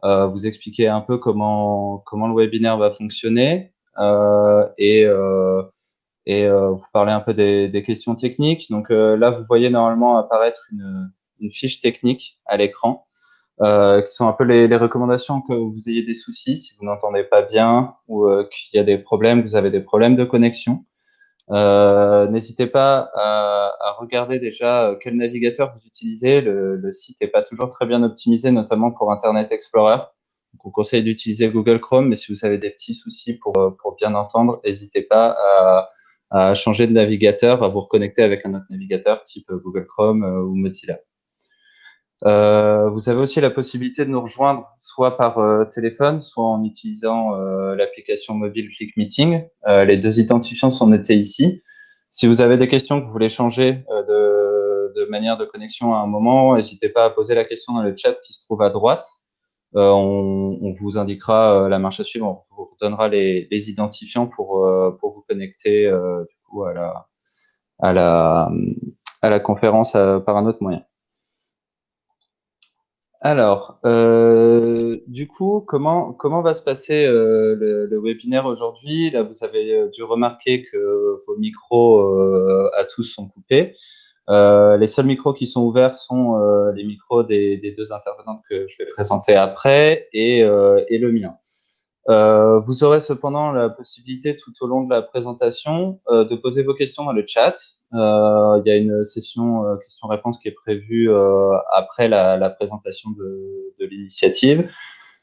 vous expliquer un peu comment le webinaire va fonctionner vous parler un peu des questions techniques. Donc là, vous voyez normalement apparaître une fiche technique à l'écran, qui sont un peu les recommandations que vous ayez des soucis, si vous n'entendez pas bien ou qu'il y a des problèmes, vous avez des problèmes de connexion. N'hésitez pas à regarder déjà quel navigateur vous utilisez. Le site n'est pas toujours très bien optimisé, notamment pour Internet Explorer. Donc, on conseille d'utiliser Google Chrome, mais si vous avez des petits soucis pour bien entendre, n'hésitez pas à changer de navigateur, à vous reconnecter avec un autre navigateur type Google Chrome ou Mozilla. Vous avez aussi la possibilité de nous rejoindre soit par téléphone, soit en utilisant l'application mobile Click Meeting. Les deux identifiants sont notés ici. Si vous avez des questions que vous voulez changer de manière de connexion à un moment, n'hésitez pas à poser la question dans le chat qui se trouve à droite. On vous indiquera la marche à suivre. On vous redonnera les identifiants pour vous connecter du coup à la, à la conférence par un autre moyen. Alors, du coup, comment va se passer le webinaire aujourd'hui? Là, vous avez dû remarquer que vos micros à tous sont coupés. Les seuls micros qui sont ouverts sont les micros des deux intervenantes que je vais présenter après et le mien. Vous aurez cependant la possibilité tout au long de la présentation de poser vos questions dans le chat. Il y a une session questions-réponses qui est prévue après la présentation de l'initiative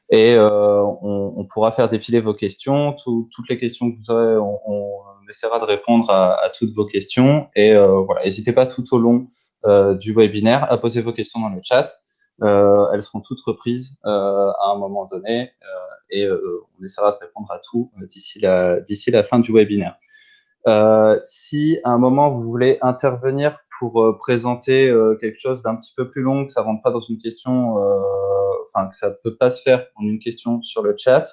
et on pourra faire défiler vos questions. Toutes les questions que vous aurez, on essaiera de répondre à toutes vos questions et voilà, n'hésitez pas tout au long du webinaire à poser vos questions dans le chat. Elles seront toutes reprises à un moment donné et on essaiera de répondre à tout d'ici la fin du webinaire. Si à un moment vous voulez intervenir pour présenter quelque chose d'un petit peu plus long, que ça rentre pas dans une question, enfin que ça peut pas se faire en une question sur le chat,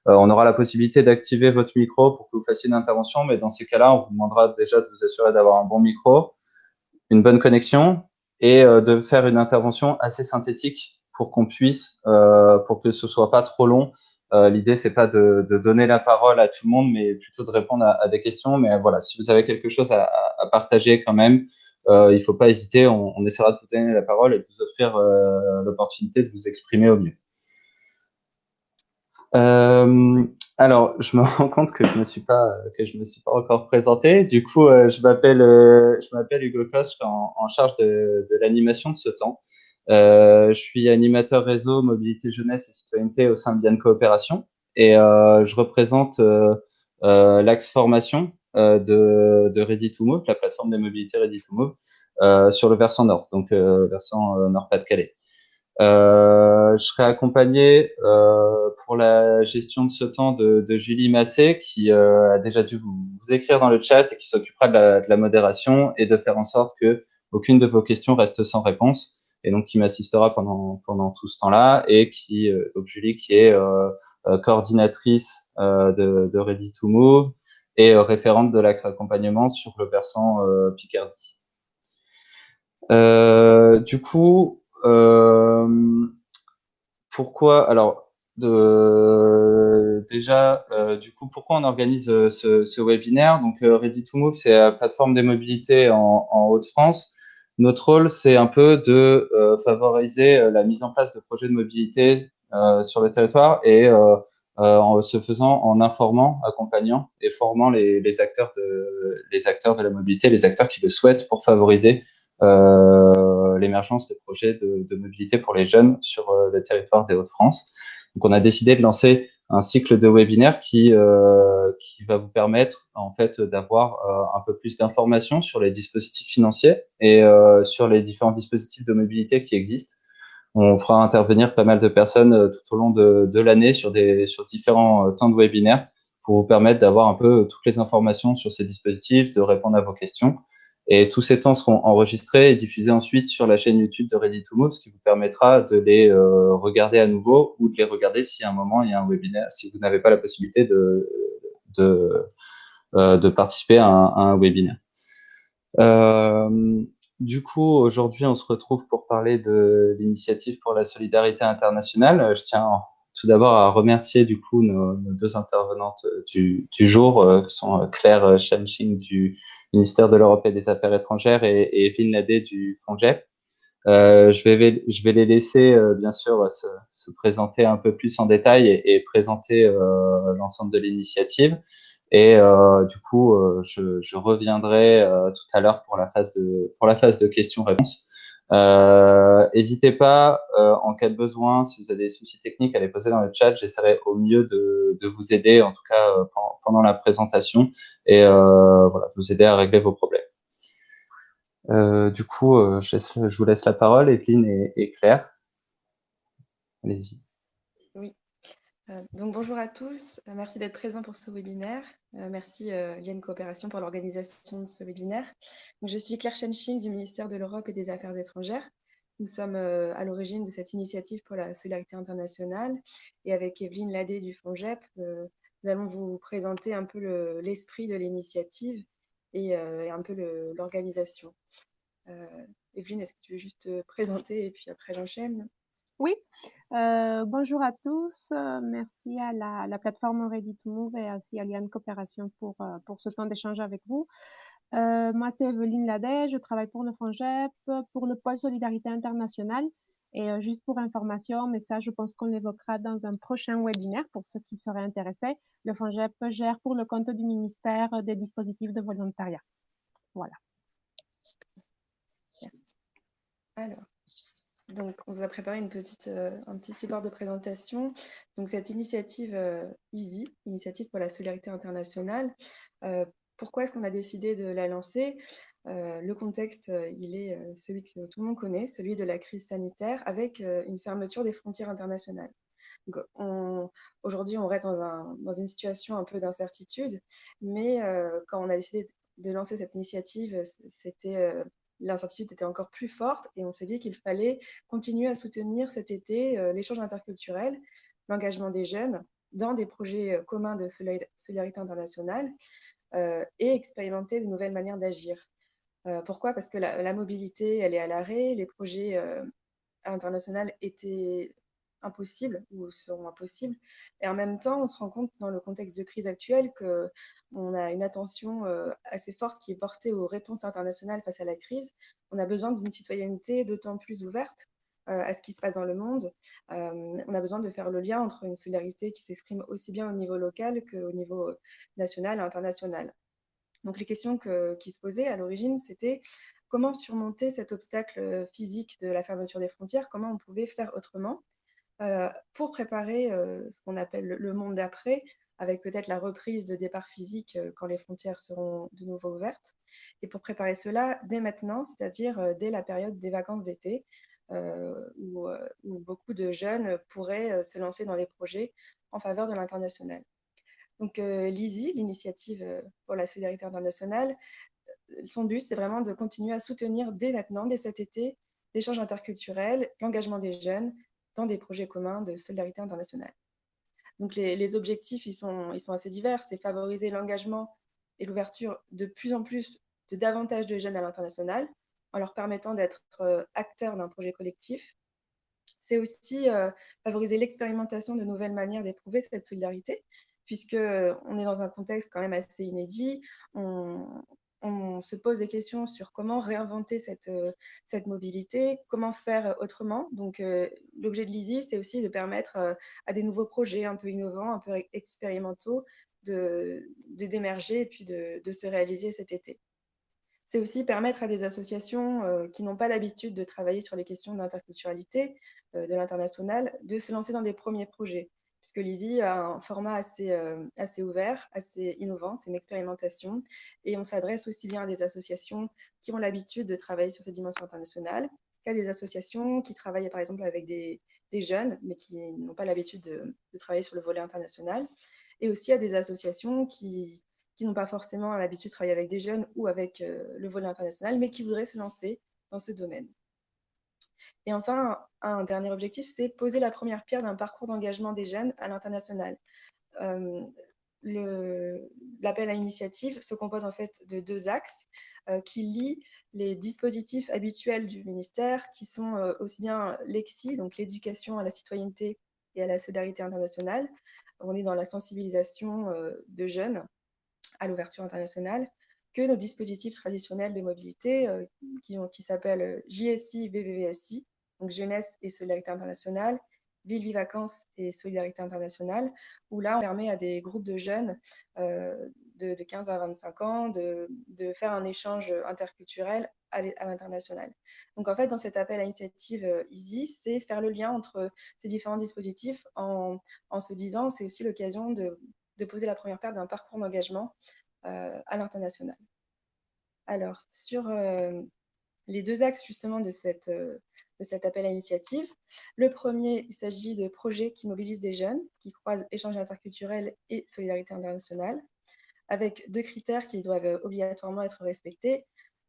on aura la possibilité d'activer votre micro pour que vous fassiez une intervention, mais dans ces cas-là, on vous demandera déjà de vous assurer d'avoir un bon micro, une bonne connexion et de faire une intervention assez synthétique pour qu'on puisse, pour que ce soit pas trop long. L'idée c'est pas de donner la parole à tout le monde, mais plutôt de répondre à des questions. Mais voilà, si vous avez quelque chose à partager quand même, il faut pas hésiter. On essaiera de vous donner la parole et de vous offrir l'opportunité de vous exprimer au mieux. Euh, alors, je me rends compte que je me suis pas encore présenté. Du coup, je m'appelle Hugo Coste, je suis en charge de l'animation de ce temps. Je suis animateur réseau, mobilité jeunesse et citoyenneté au sein de Bienne Coopération et je représente l'axe formation de Ready to Move, la plateforme de mobilité Ready to Move, sur le versant nord, donc versant Nord-Pas-de-Calais. Je serai accompagné pour la gestion de ce temps de Julie Massé, qui a déjà dû vous écrire dans le chat et qui s'occupera de la modération et de faire en sorte que aucune de vos questions reste sans réponse. Et donc qui m'assistera pendant tout ce temps-là et donc Julie qui est coordinatrice de Ready to Move et référente de l'axe accompagnement sur le versant Picardie. Du coup, pourquoi alors déjà du coup pourquoi on organise ce webinaire? Donc Ready to Move, c'est la plateforme des mobilités en Hauts-de-France. Notre rôle, c'est un peu de favoriser la mise en place de projets de mobilité sur le territoire et en se faisant en informant, accompagnant et formant les acteurs de la mobilité, les acteurs qui le souhaitent pour favoriser l'émergence de projets de mobilité pour les jeunes sur le territoire des Hauts-de-France. Donc, on a décidé de lancer un cycle de webinaires qui va vous permettre en fait d'avoir un peu plus d'informations sur les dispositifs financiers et sur les différents dispositifs de mobilité qui existent. On fera intervenir pas mal de personnes tout au long de l'année sur différents temps de webinaire pour vous permettre d'avoir un peu toutes les informations sur ces dispositifs, de répondre à vos questions. Et tous ces temps seront enregistrés et diffusés ensuite sur la chaîne YouTube de Ready to Move, ce qui vous permettra de les regarder à nouveau ou de les regarder si à un moment il y a un webinaire, si vous n'avez pas la possibilité de participer à un webinaire. du coup, aujourd'hui, on se retrouve pour parler de l'initiative pour la solidarité internationale. Je tiens tout d'abord à remercier du coup nos deux intervenantes du jour, qui sont Claire Shanxing du ministère de l'Europe et des Affaires étrangères et Evelyne Ladet du FONGEP. Je vais les laisser, bien sûr, se présenter un peu plus en détail et présenter l'ensemble de l'initiative. Et du coup, je reviendrai tout à l'heure pour la phase de questions-réponses. N'hésitez pas, en cas de besoin, si vous avez des soucis techniques, à les poser dans le chat. J'essaierai au mieux de vous aider, en tout cas pendant la présentation, et voilà, vous aider à régler vos problèmes. Du coup, je vous laisse la parole, Evelyne et Claire. Allez-y. Oui. Donc bonjour à tous, merci d'être présents pour ce webinaire. Merci Yann Coopération pour l'organisation de ce webinaire. Donc, je suis Claire Shanxing du ministère de l'Europe et des Affaires étrangères. Nous sommes à l'origine de cette initiative pour la solidarité internationale et avec Evelyne Ladet du FONGEP, nous allons vous présenter un peu l'esprit de l'initiative et un peu l'organisation. Evelyne, est-ce que tu veux juste te présenter et puis après j'enchaîne? Oui, bonjour à tous. Merci à la plateforme Ready to Move et aussi à Liane Coopération pour ce temps d'échange avec vous. Moi, c'est Evelyne Ladet, je travaille pour le FONGEP, pour le pôle Solidarité internationale. Et juste pour information, mais ça, je pense qu'on l'évoquera dans un prochain webinaire pour ceux qui seraient intéressés. Le FONGEP gère pour le compte du ministère des dispositifs de volontariat. Voilà. Merci. Alors. Donc, on vous a préparé un petit support de présentation. Donc, cette initiative EASY, Initiative pour la solidarité internationale, pourquoi est-ce qu'on a décidé de la lancer? Le contexte, il est celui que tout le monde connaît, celui de la crise sanitaire, avec une fermeture des frontières internationales. Aujourd'hui, on reste dans une situation un peu d'incertitude, mais quand on a décidé de lancer cette initiative, l'incertitude était encore plus forte et on s'est dit qu'il fallait continuer à soutenir cet été l'échange interculturel, l'engagement des jeunes dans des projets communs de solidarité internationale et expérimenter de nouvelles manières d'agir. Pourquoi? Parce que la mobilité, elle est à l'arrêt, les projets internationaux étaient impossibles ou seront impossibles. Et en même temps, on se rend compte dans le contexte de crise actuelle qu'on a une attention assez forte qui est portée aux réponses internationales face à la crise. On a besoin d'une citoyenneté d'autant plus ouverte à ce qui se passe dans le monde. On a besoin de faire le lien entre une solidarité qui s'exprime aussi bien au niveau local qu'au niveau national et international. Donc les questions qui se posaient à l'origine, c'était comment surmonter cet obstacle physique de la fermeture des frontières, comment on pouvait faire autrement pour préparer ce qu'on appelle le monde d'après, avec peut-être la reprise de départ physique quand les frontières seront de nouveau ouvertes. Et pour préparer cela dès maintenant, c'est-à-dire dès la période des vacances d'été, où beaucoup de jeunes pourraient se lancer dans des projets en faveur de l'international. Donc l'ISI, l'initiative pour la solidarité internationale, son but, c'est vraiment de continuer à soutenir dès maintenant, dès cet été, l'échange interculturel, l'engagement des jeunes dans des projets communs de solidarité internationale. Donc les objectifs, ils sont assez divers. C'est favoriser l'engagement et l'ouverture de plus en plus de davantage de jeunes à l'international, en leur permettant d'être acteurs d'un projet collectif. C'est aussi favoriser l'expérimentation de nouvelles manières d'éprouver cette solidarité, puisqu'on est dans un contexte quand même assez inédit. On se pose des questions sur comment réinventer cette mobilité, comment faire autrement. Donc, l'objet de l'ISI, c'est aussi de permettre à des nouveaux projets un peu innovants, un peu expérimentaux, d'émerger et puis de se réaliser cet été. C'est aussi permettre à des associations qui n'ont pas l'habitude de travailler sur les questions d'interculturalité, de l'international, de se lancer dans des premiers projets, puisque l'ISI a un format assez ouvert, assez innovant, c'est une expérimentation, et on s'adresse aussi bien à des associations qui ont l'habitude de travailler sur cette dimension internationale, qu'à des associations qui travaillent par exemple avec des jeunes, mais qui n'ont pas l'habitude de travailler sur le volet international, et aussi à des associations qui n'ont pas forcément l'habitude de travailler avec des jeunes ou avec le volet international, mais qui voudraient se lancer dans ce domaine. Et enfin, un dernier objectif, c'est poser la première pierre d'un parcours d'engagement des jeunes à l'international. l'appel à initiative se compose en fait de 2 axes qui lient les dispositifs habituels du ministère, qui sont aussi bien l'EXI, donc l'éducation à la citoyenneté et à la solidarité internationale. On est dans la sensibilisation de jeunes à l'ouverture internationale, que nos dispositifs traditionnels de mobilité qui s'appellent JSI, VVVSI, donc Jeunesse et Solidarité Internationale, Ville, Vie, Vacances et Solidarité Internationale, où là, on permet à des groupes de jeunes de 15 à 25 ans de faire un échange interculturel à l'international. Donc en fait, dans cet appel à initiative EASY, c'est faire le lien entre ces différents dispositifs en se disant c'est aussi l'occasion de poser la première pierre d'un parcours d'engagement à l'international. Alors, sur les 2 axes justement de cet appel à initiative, le premier, il s'agit de projets qui mobilisent des jeunes, qui croisent échange interculturel et solidarité internationale, avec 2 critères qui doivent obligatoirement être respectés: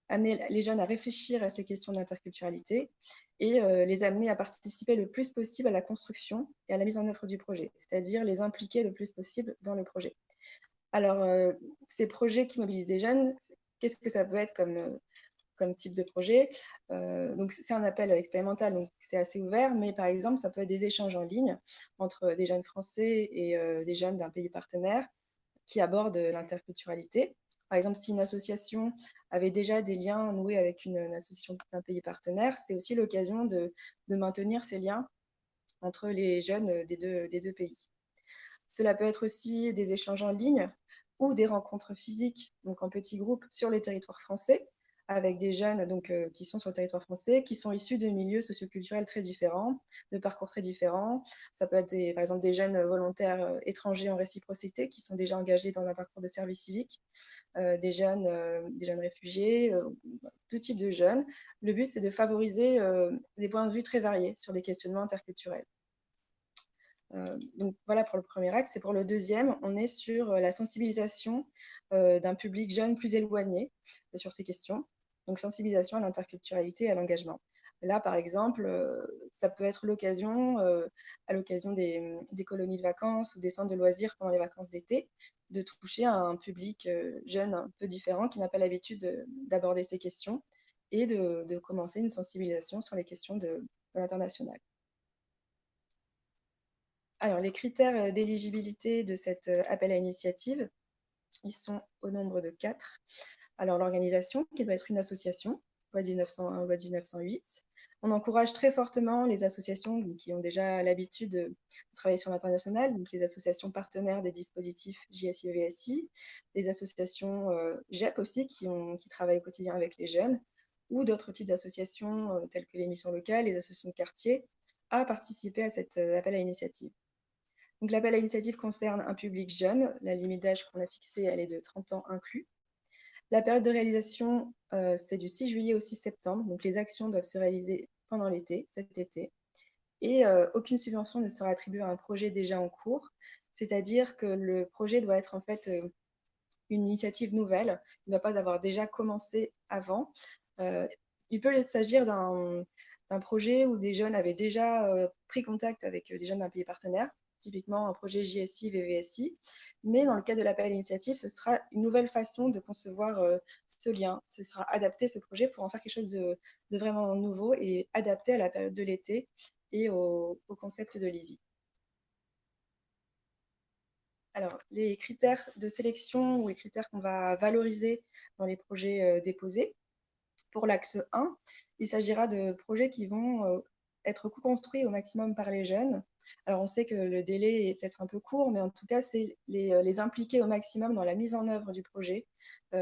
amener les jeunes à réfléchir à ces questions d'interculturalité et les amener à participer le plus possible à la construction et à la mise en œuvre du projet, c'est-à-dire les impliquer le plus possible dans le projet. Alors, ces projets qui mobilisent des jeunes, qu'est-ce que ça peut être comme type de projet? Donc, c'est un appel expérimental, donc c'est assez ouvert, mais par exemple, ça peut être des échanges en ligne entre des jeunes français et des jeunes d'un pays partenaire qui abordent l'interculturalité. Par exemple, si une association avait déjà des liens noués avec une association d'un pays partenaire, c'est aussi l'occasion de maintenir ces liens entre les jeunes des deux pays. Cela peut être aussi des échanges en ligne ou des rencontres physiques, donc en petits groupes sur les territoires français, avec des jeunes qui sont sur le territoire français, qui sont issus de milieux socioculturels très différents, de parcours très différents. Ça peut être par exemple des jeunes volontaires étrangers en réciprocité qui sont déjà engagés dans un parcours de service civique, des jeunes réfugiés, tout type de jeunes. Le but, c'est de favoriser des points de vue très variés sur des questionnements interculturels. Donc voilà pour le premier axe. Et pour le deuxième, on est sur la sensibilisation d'un public jeune plus éloigné sur ces questions. Donc sensibilisation à l'interculturalité et à l'engagement. Là, par exemple, ça peut être l'occasion, à l'occasion des colonies de vacances ou des centres de loisirs pendant les vacances d'été, de toucher à un public jeune un peu différent qui n'a pas l'habitude d'aborder ces questions et de commencer une sensibilisation sur les questions de l'international. Alors, les critères d'éligibilité de cet appel à initiative, ils sont au nombre de 4. Alors, l'organisation, qui doit être une association, loi 1901 ou loi 1908. On encourage très fortement les associations qui ont déjà l'habitude de travailler sur l'international, donc les associations partenaires des dispositifs JSI et VSI, les associations GEP aussi, qui travaillent au quotidien avec les jeunes, ou d'autres types d'associations telles que les missions locales, les associations de quartier, à participer à cet appel à initiative. Donc, l'appel à initiative concerne un public jeune. La limite d'âge qu'on a fixée, elle est de 30 ans inclus. La période de réalisation, c'est du 6 juillet au 6 septembre. Donc, les actions doivent se réaliser pendant l'été, cet été. Et aucune subvention ne sera attribuée à un projet déjà en cours. C'est-à-dire que le projet doit être en fait une initiative nouvelle. Il ne doit pas avoir déjà commencé avant. Il peut s'agir d'un projet où des jeunes avaient déjà pris contact avec des jeunes d'un pays partenaire, typiquement un projet JSI, VVSI. Mais dans le cas de l'appel à l'initiative, ce sera une nouvelle façon de concevoir ce lien. Ce sera adapter ce projet pour en faire quelque chose de vraiment nouveau et adapté à la période de l'été et au concept de l'EASY. Alors, les critères de sélection ou les critères qu'on va valoriser dans les projets déposés. Pour l'axe 1, il s'agira de projets qui vont être co-construits au maximum par les jeunes. Alors, on sait que le délai est peut-être un peu court, mais en tout cas, c'est les impliquer au maximum dans la mise en œuvre du projet,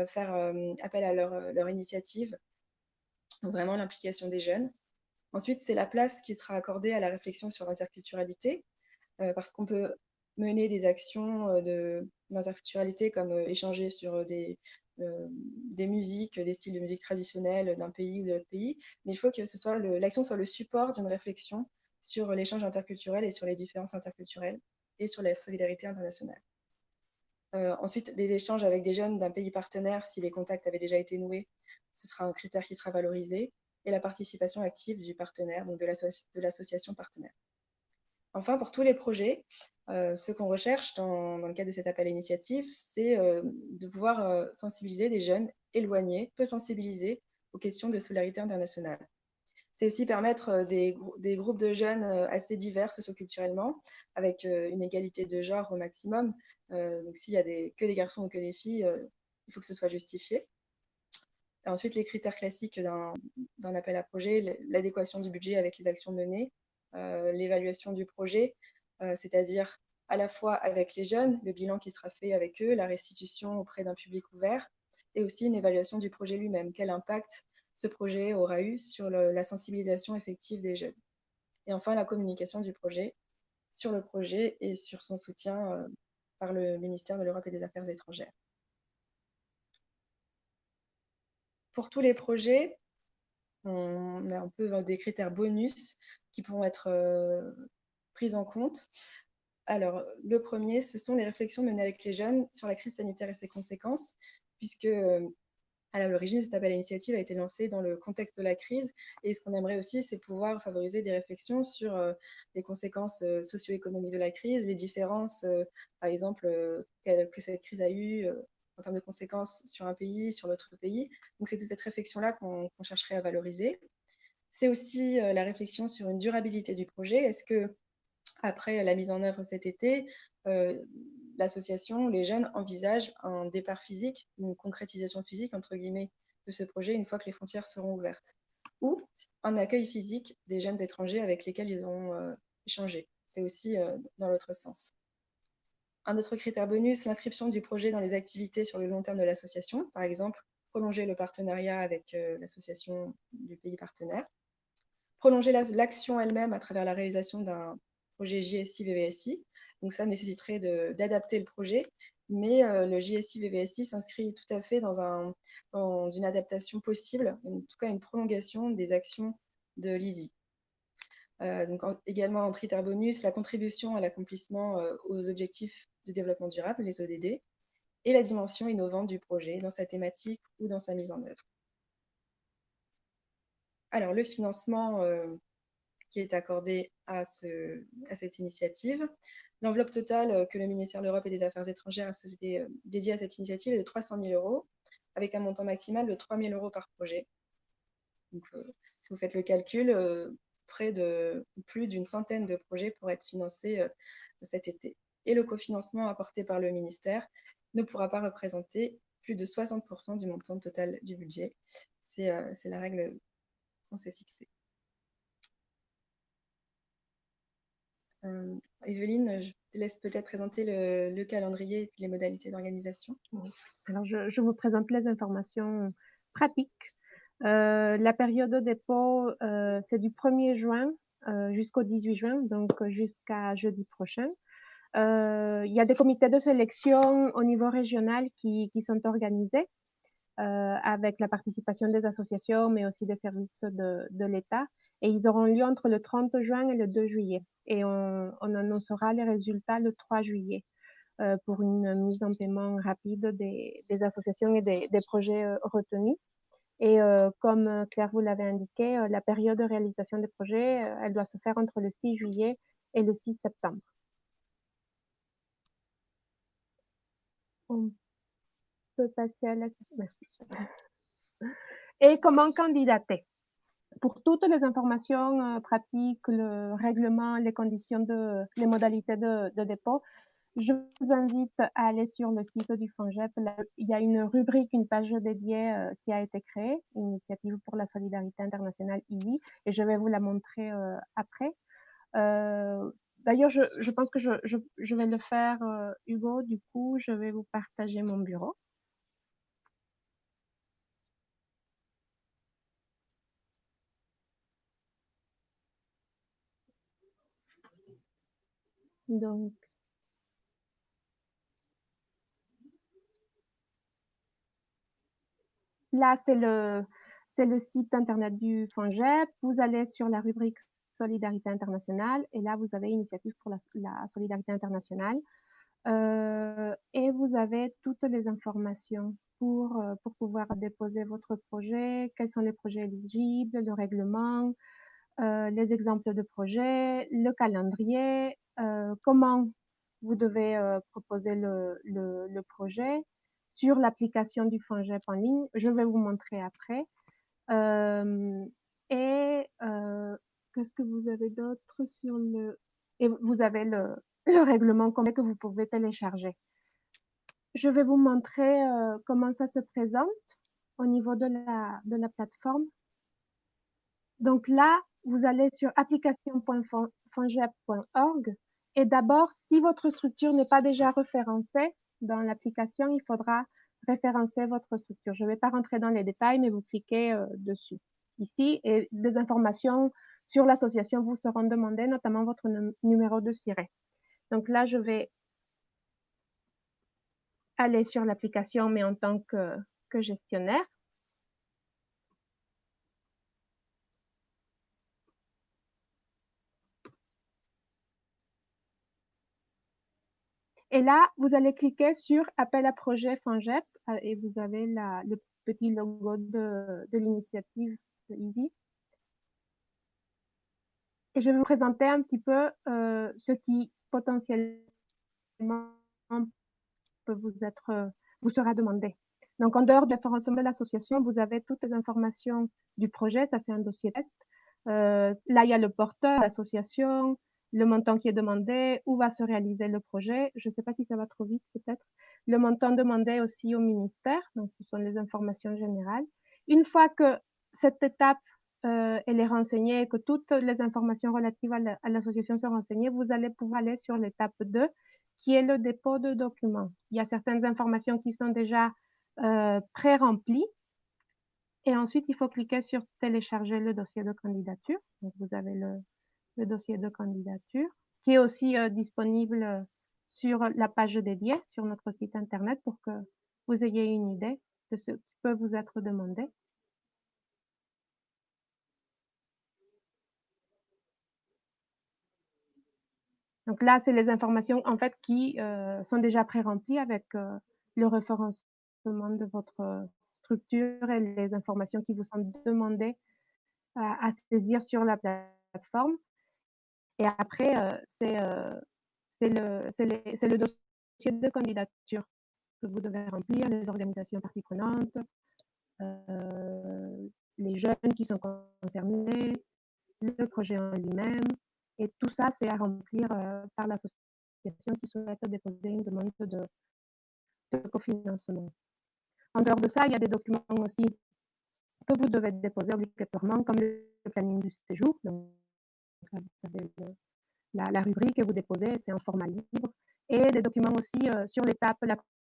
faire appel à leur initiative, donc vraiment l'implication des jeunes. Ensuite, c'est la place qui sera accordée à la réflexion sur l'interculturalité, parce qu'on peut mener des actions d'interculturalité comme échanger sur des musiques, des styles de musique traditionnels d'un pays ou de l'autre pays, mais il faut que l'action soit le support d'une réflexion sur l'échange interculturel et sur les différences interculturelles et sur la solidarité internationale. Ensuite, les échanges avec des jeunes d'un pays partenaire, si les contacts avaient déjà été noués, ce sera un critère qui sera valorisé, et la participation active du partenaire, donc de l'association partenaire. Enfin, pour tous les projets, ce qu'on recherche dans le cadre de cet appel à initiative, c'est de pouvoir sensibiliser des jeunes éloignés, peu sensibilisés aux questions de solidarité internationale. C'est aussi permettre des groupes de jeunes assez divers socioculturellement, avec une égalité de genre au maximum. Donc s'il y a que des garçons ou que des filles, il faut que ce soit justifié. Et ensuite, les critères classiques d'un appel à projet, l'adéquation du budget avec les actions menées, l'évaluation du projet, c'est-à-dire à la fois avec les jeunes, le bilan qui sera fait avec eux, la restitution auprès d'un public ouvert, et aussi une évaluation du projet lui-même. Quel impact ce projet aura eu sur la sensibilisation effective des jeunes. Et enfin, la communication du projet sur le projet et sur son soutien par le ministère de l'Europe et des Affaires étrangères. Pour tous les projets, on a un peu des critères bonus qui pourront être pris en compte. Alors, le premier, ce sont les réflexions menées avec les jeunes sur la crise sanitaire et ses conséquences, puisque à l'origine, cet appel à l'initiative a été lancé dans le contexte de la crise. Et ce qu'on aimerait aussi, c'est pouvoir favoriser des réflexions sur les conséquences socio-économiques de la crise, les différences, par exemple, que cette crise a eues en termes de conséquences sur un pays, sur l'autre pays. Donc, c'est toute cette réflexion-là qu'on chercherait à valoriser. C'est aussi la réflexion sur une durabilité du projet. Est-ce que, après la mise en œuvre cet été, l'association, les jeunes envisagent un départ physique, une concrétisation physique, entre guillemets, de ce projet une fois que les frontières seront ouvertes, ou un accueil physique des jeunes étrangers avec lesquels ils ont échangé. C'est aussi dans l'autre sens. Un autre critère bonus, l'inscription du projet dans les activités sur le long terme de l'association, par exemple, prolonger le partenariat avec l'association du pays partenaire, prolonger l'action elle-même à travers la réalisation d'un projet JSI-VVSI. Donc ça nécessiterait d'adapter le projet, mais le JSI-VVSI s'inscrit tout à fait dans une adaptation possible, en tout cas une prolongation des actions de l'ISI. Donc également en critère bonus, la contribution à l'accomplissement aux objectifs de développement durable, les ODD, et la dimension innovante du projet dans sa thématique ou dans sa mise en œuvre. Alors le financement qui est accordé à cette initiative. L'enveloppe totale que le ministère de l'Europe et des Affaires étrangères a dédiée à cette initiative est de 300 000 €, avec un montant maximal de 3 000 € par projet. Donc, si vous faites le calcul, plus d'une centaine de projets pourraient être financés cet été. Et le cofinancement apporté par le ministère ne pourra pas représenter plus de 60% du montant total du budget. C'est la règle qu'on s'est fixée. Evelyne, je te laisse peut-être présenter le calendrier et puis les modalités d'organisation. Oui. Alors, je vous présente les informations pratiques. La période de dépôt, c'est du 1er juin jusqu'au 18 juin, donc jusqu'à jeudi prochain. Il y a des comités de sélection au niveau régional qui sont organisés avec la participation des associations, mais aussi des services de l'État. Et ils auront lieu entre le 30 juin et le 2 juillet. Et on annoncera les résultats le 3 juillet pour une mise en paiement rapide des associations et des projets retenus. Et comme Claire vous l'avait indiqué, la période de réalisation des projets, elle doit se faire entre le 6 juillet et le 6 septembre. On peut passer à la... Merci. Et comment candidater? Pour toutes les informations pratiques, le règlement, les conditions les modalités de dépôt, je vous invite à aller sur le site du FONGEP. Là, il y a une rubrique, une page dédiée qui a été créée, Initiative pour la solidarité internationale ISI, et je vais vous la montrer après. D'ailleurs, je pense que je vais le faire, Hugo. Du coup, je vais vous partager mon bureau. Donc, là, c'est le site internet du FONGEP. Vous allez sur la rubrique Solidarité internationale et là, vous avez Initiative pour la solidarité internationale. Et vous avez toutes les informations pour pouvoir déposer votre projet, quels sont les projets éligibles, le règlement, les exemples de projets, le calendrier, comment vous devez proposer le projet sur l'application du FONGEP en ligne. Je vais vous montrer après. Et qu'est-ce que vous avez d'autre sur le... Et vous avez le règlement complet que vous pouvez télécharger. Je vais vous montrer comment ça se présente au niveau de la plateforme. Donc là, vous allez sur application.fongep.org et d'abord, si votre structure n'est pas déjà référencée dans l'application, il faudra référencer votre structure. Je ne vais pas rentrer dans les détails, mais vous cliquez dessus ici et des informations sur l'association vous seront demandées, notamment votre numéro de SIRET. Donc là, je vais aller sur l'application, mais en tant que gestionnaire. Et là, vous allez cliquer sur Appel à projet FONGEP et vous avez le petit logo de l'initiative Easy. Et je vais vous présenter un petit peu ce qui potentiellement peut vous sera demandé. Donc, en dehors de l'information de l'association, vous avez toutes les informations du projet. Ça, c'est un dossier test. Là, il y a le porteur, l'association, le montant qui est demandé, où va se réaliser le projet. Je ne sais pas si ça va trop vite, peut-être. Le montant demandé aussi au ministère. Donc, ce sont les informations générales. Une fois que cette étape elle est renseignée, que toutes les informations relatives à l'association sont renseignées, vous allez pouvoir aller sur l'étape 2, qui est le dépôt de documents. Il y a certaines informations qui sont déjà pré-remplies. Et ensuite, il faut cliquer sur télécharger le dossier de candidature. Donc, vous avez le dossier de candidature qui est aussi disponible sur la page dédiée sur notre site internet pour que vous ayez une idée de ce qui peut vous être demandé. Donc là, c'est les informations en fait qui sont déjà pré-remplies avec le référencement de votre structure et les informations qui vous sont demandées à saisir sur la plateforme. Et après, c'est le dossier de candidature que vous devez remplir, les organisations parties prenantes, les jeunes qui sont concernés, le projet en lui-même. Et tout ça, c'est à remplir par l'association qui souhaite déposer une demande de cofinancement. En dehors de ça, il y a des documents aussi que vous devez déposer obligatoirement, comme le planning du séjour. Donc, vous avez la rubrique que vous déposez, c'est en format libre. Et des documents aussi sur l'étape, la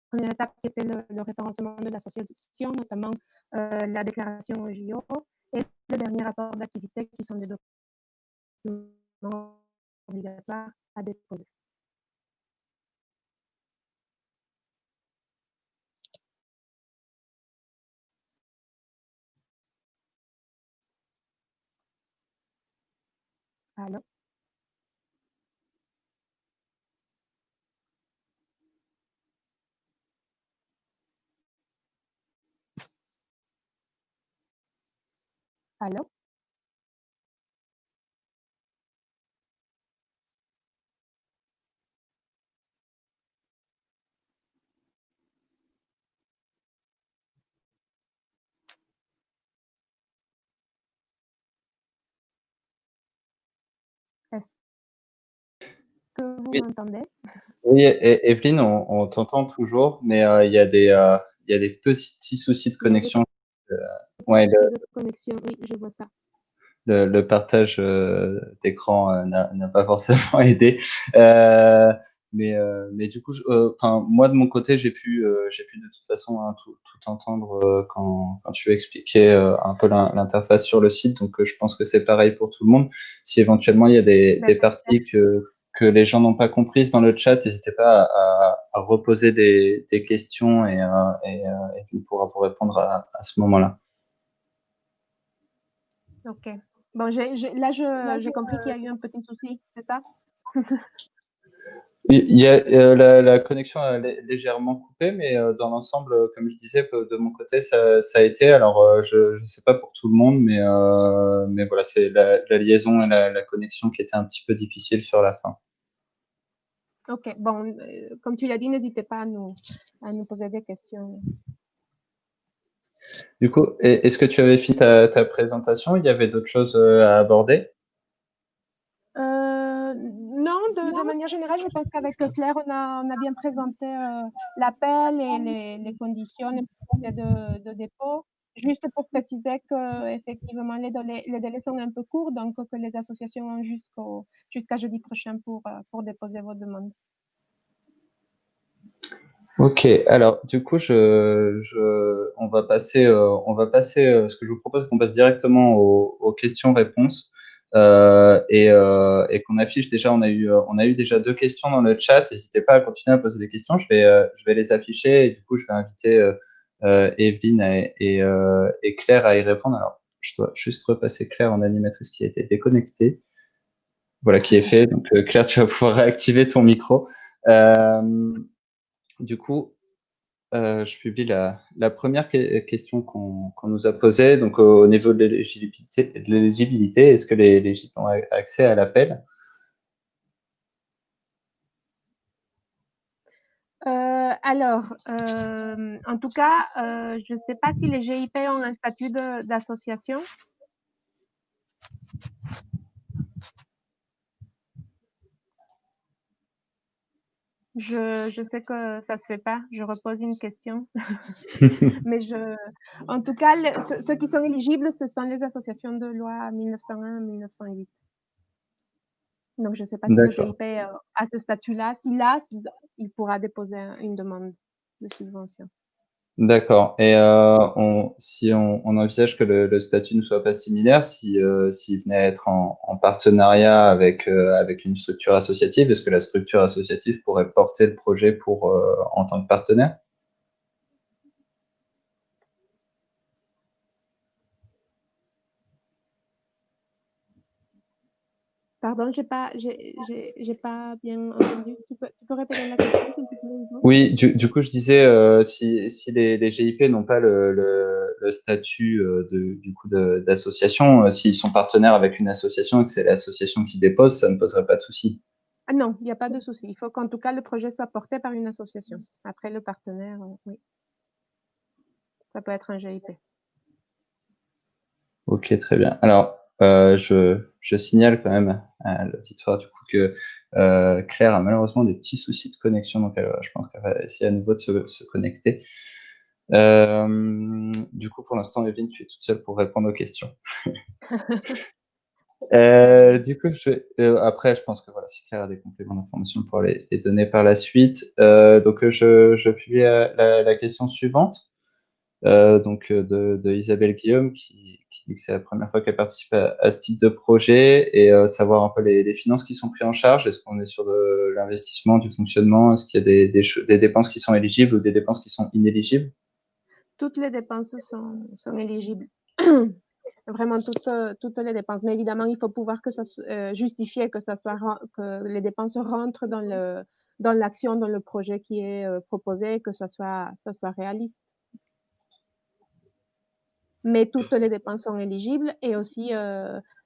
première étape qui était le référencement de l'association, notamment la déclaration OJO et le dernier rapport d'activité qui sont des documents obligatoires à déposer. Allô? Allô? Est-ce que vous m'entendez? Oui, Evelyne, on t'entend toujours, mais il y a des petits soucis de connexion. Ouais, de connexion, oui, je vois ça. le partage d'écran n'a pas forcément aidé. Mais du coup, enfin, moi de mon côté, j'ai pu de toute façon hein, tout entendre quand tu expliquais un peu l'interface sur le site. Donc, je pense que c'est pareil pour tout le monde. Si éventuellement il y a des parties que les gens n'ont pas comprises dans le chat, n'hésitez pas à reposer des questions et on pourra vous répondre à ce moment-là. Ok. Bon, là, j'ai compris qu'il y a eu un petit souci, c'est ça? Il y a, la connexion a légèrement coupé, mais dans l'ensemble, comme je disais, de mon côté, ça a été. Alors, je ne sais pas pour tout le monde, mais voilà, c'est la liaison et la connexion qui était un petit peu difficile sur la fin. Ok, bon, comme tu l'as dit, n'hésitez pas à nous poser des questions. Du coup, est-ce que tu avais fini ta présentation? Il y avait d'autres choses à aborder? Non, de manière générale, je pense qu'avec Claire, on a bien présenté l'appel et les conditions de dépôt. Juste pour préciser que effectivement les délais sont un peu courts, donc que les associations ont jusqu'à jeudi prochain pour déposer vos demandes. Ok, alors du coup, on va passer. Ce que je vous propose, qu'on passe directement aux questions-réponses et qu'on affiche déjà. On a eu déjà deux questions dans le chat. N'hésitez pas à continuer à poser des questions. Je vais les afficher et du coup, je vais inviter Evelyne et Claire à y répondre. Alors, je dois juste repasser Claire en animatrice qui a été déconnectée. Voilà qui est fait. Donc Claire, tu vas pouvoir réactiver ton micro. Euh, du coup. Je publie la première question qu'on nous a posée. Donc, au niveau de l'éligibilité, est-ce que les GIP ont accès à l'appel? En tout cas, je ne sais pas si les GIP ont un statut d'association. Je sais que ça se fait pas. Je repose une question. Mais en tout cas, ceux qui sont éligibles, ce sont les associations de loi 1901-1908. Donc, je ne sais pas si le D'accord. GIP a ce statut-là. S'il a, il pourra déposer une demande de subvention. D'accord. Et si on envisage que le statut ne soit pas similaire, s'il venait à être en partenariat avec une structure associative, est-ce que la structure associative pourrait porter le projet en tant que partenaire? Pardon, j'ai pas bien entendu. Tu peux répéter la question, s'il te plaît, Hugo? Oui, du coup, je disais, si les GIP n'ont pas le statut du coup d'association, s'ils sont partenaires avec une association et que c'est l'association qui dépose, ça ne poserait pas de souci. Ah non, il n'y a pas de souci. Il faut qu'en tout cas le projet soit porté par une association. Après, le partenaire, oui, ça peut être un GIP. Ok, très bien. Alors, je signale quand même à l'auditoire du coup que Claire a malheureusement des petits soucis de connexion, donc je pense qu'elle va essayer à nouveau de se connecter. Du coup, pour l'instant, Evelyne, tu es toute seule pour répondre aux questions. Du coup, après, je pense que voilà, si Claire a des compléments d'information pour les donner par la suite. Donc, je publie la question suivante. De Isabelle Guillaume qui dit que c'est la première fois qu'elle participe à ce type de projet et savoir un peu les finances qui sont prises en charge. Est-ce qu'on est sur de l'investissement, du fonctionnement? Est-ce qu'il y a des dépenses qui sont éligibles ou des dépenses qui sont inéligibles? Toutes les dépenses sont éligibles. Vraiment toutes les dépenses. Mais évidemment, il faut pouvoir justifier que les dépenses rentrent dans l'action, dans le projet qui est proposé, que ça soit réaliste. Mais toutes les dépenses sont éligibles et aussi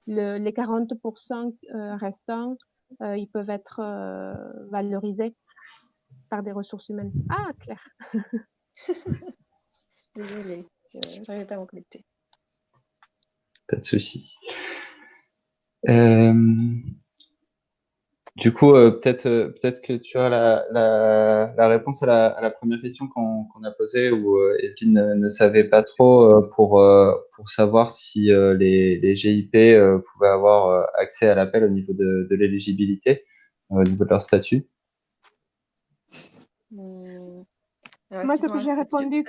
les 40% restants, ils peuvent être valorisés par des ressources humaines. Ah, Claire. Désolée, je n'arrivais pas à me connecter. Pas de souci. Euh, Du coup, peut-être que tu as la réponse à la première question qu'on a posée où Evelyne ne savait pas trop pour savoir si les GIP pouvaient avoir accès à l'appel au niveau de l'éligibilité, au niveau de leur statut. Alors, est-ce Moi, qu'ils ce sont que un j'ai statut? répondu,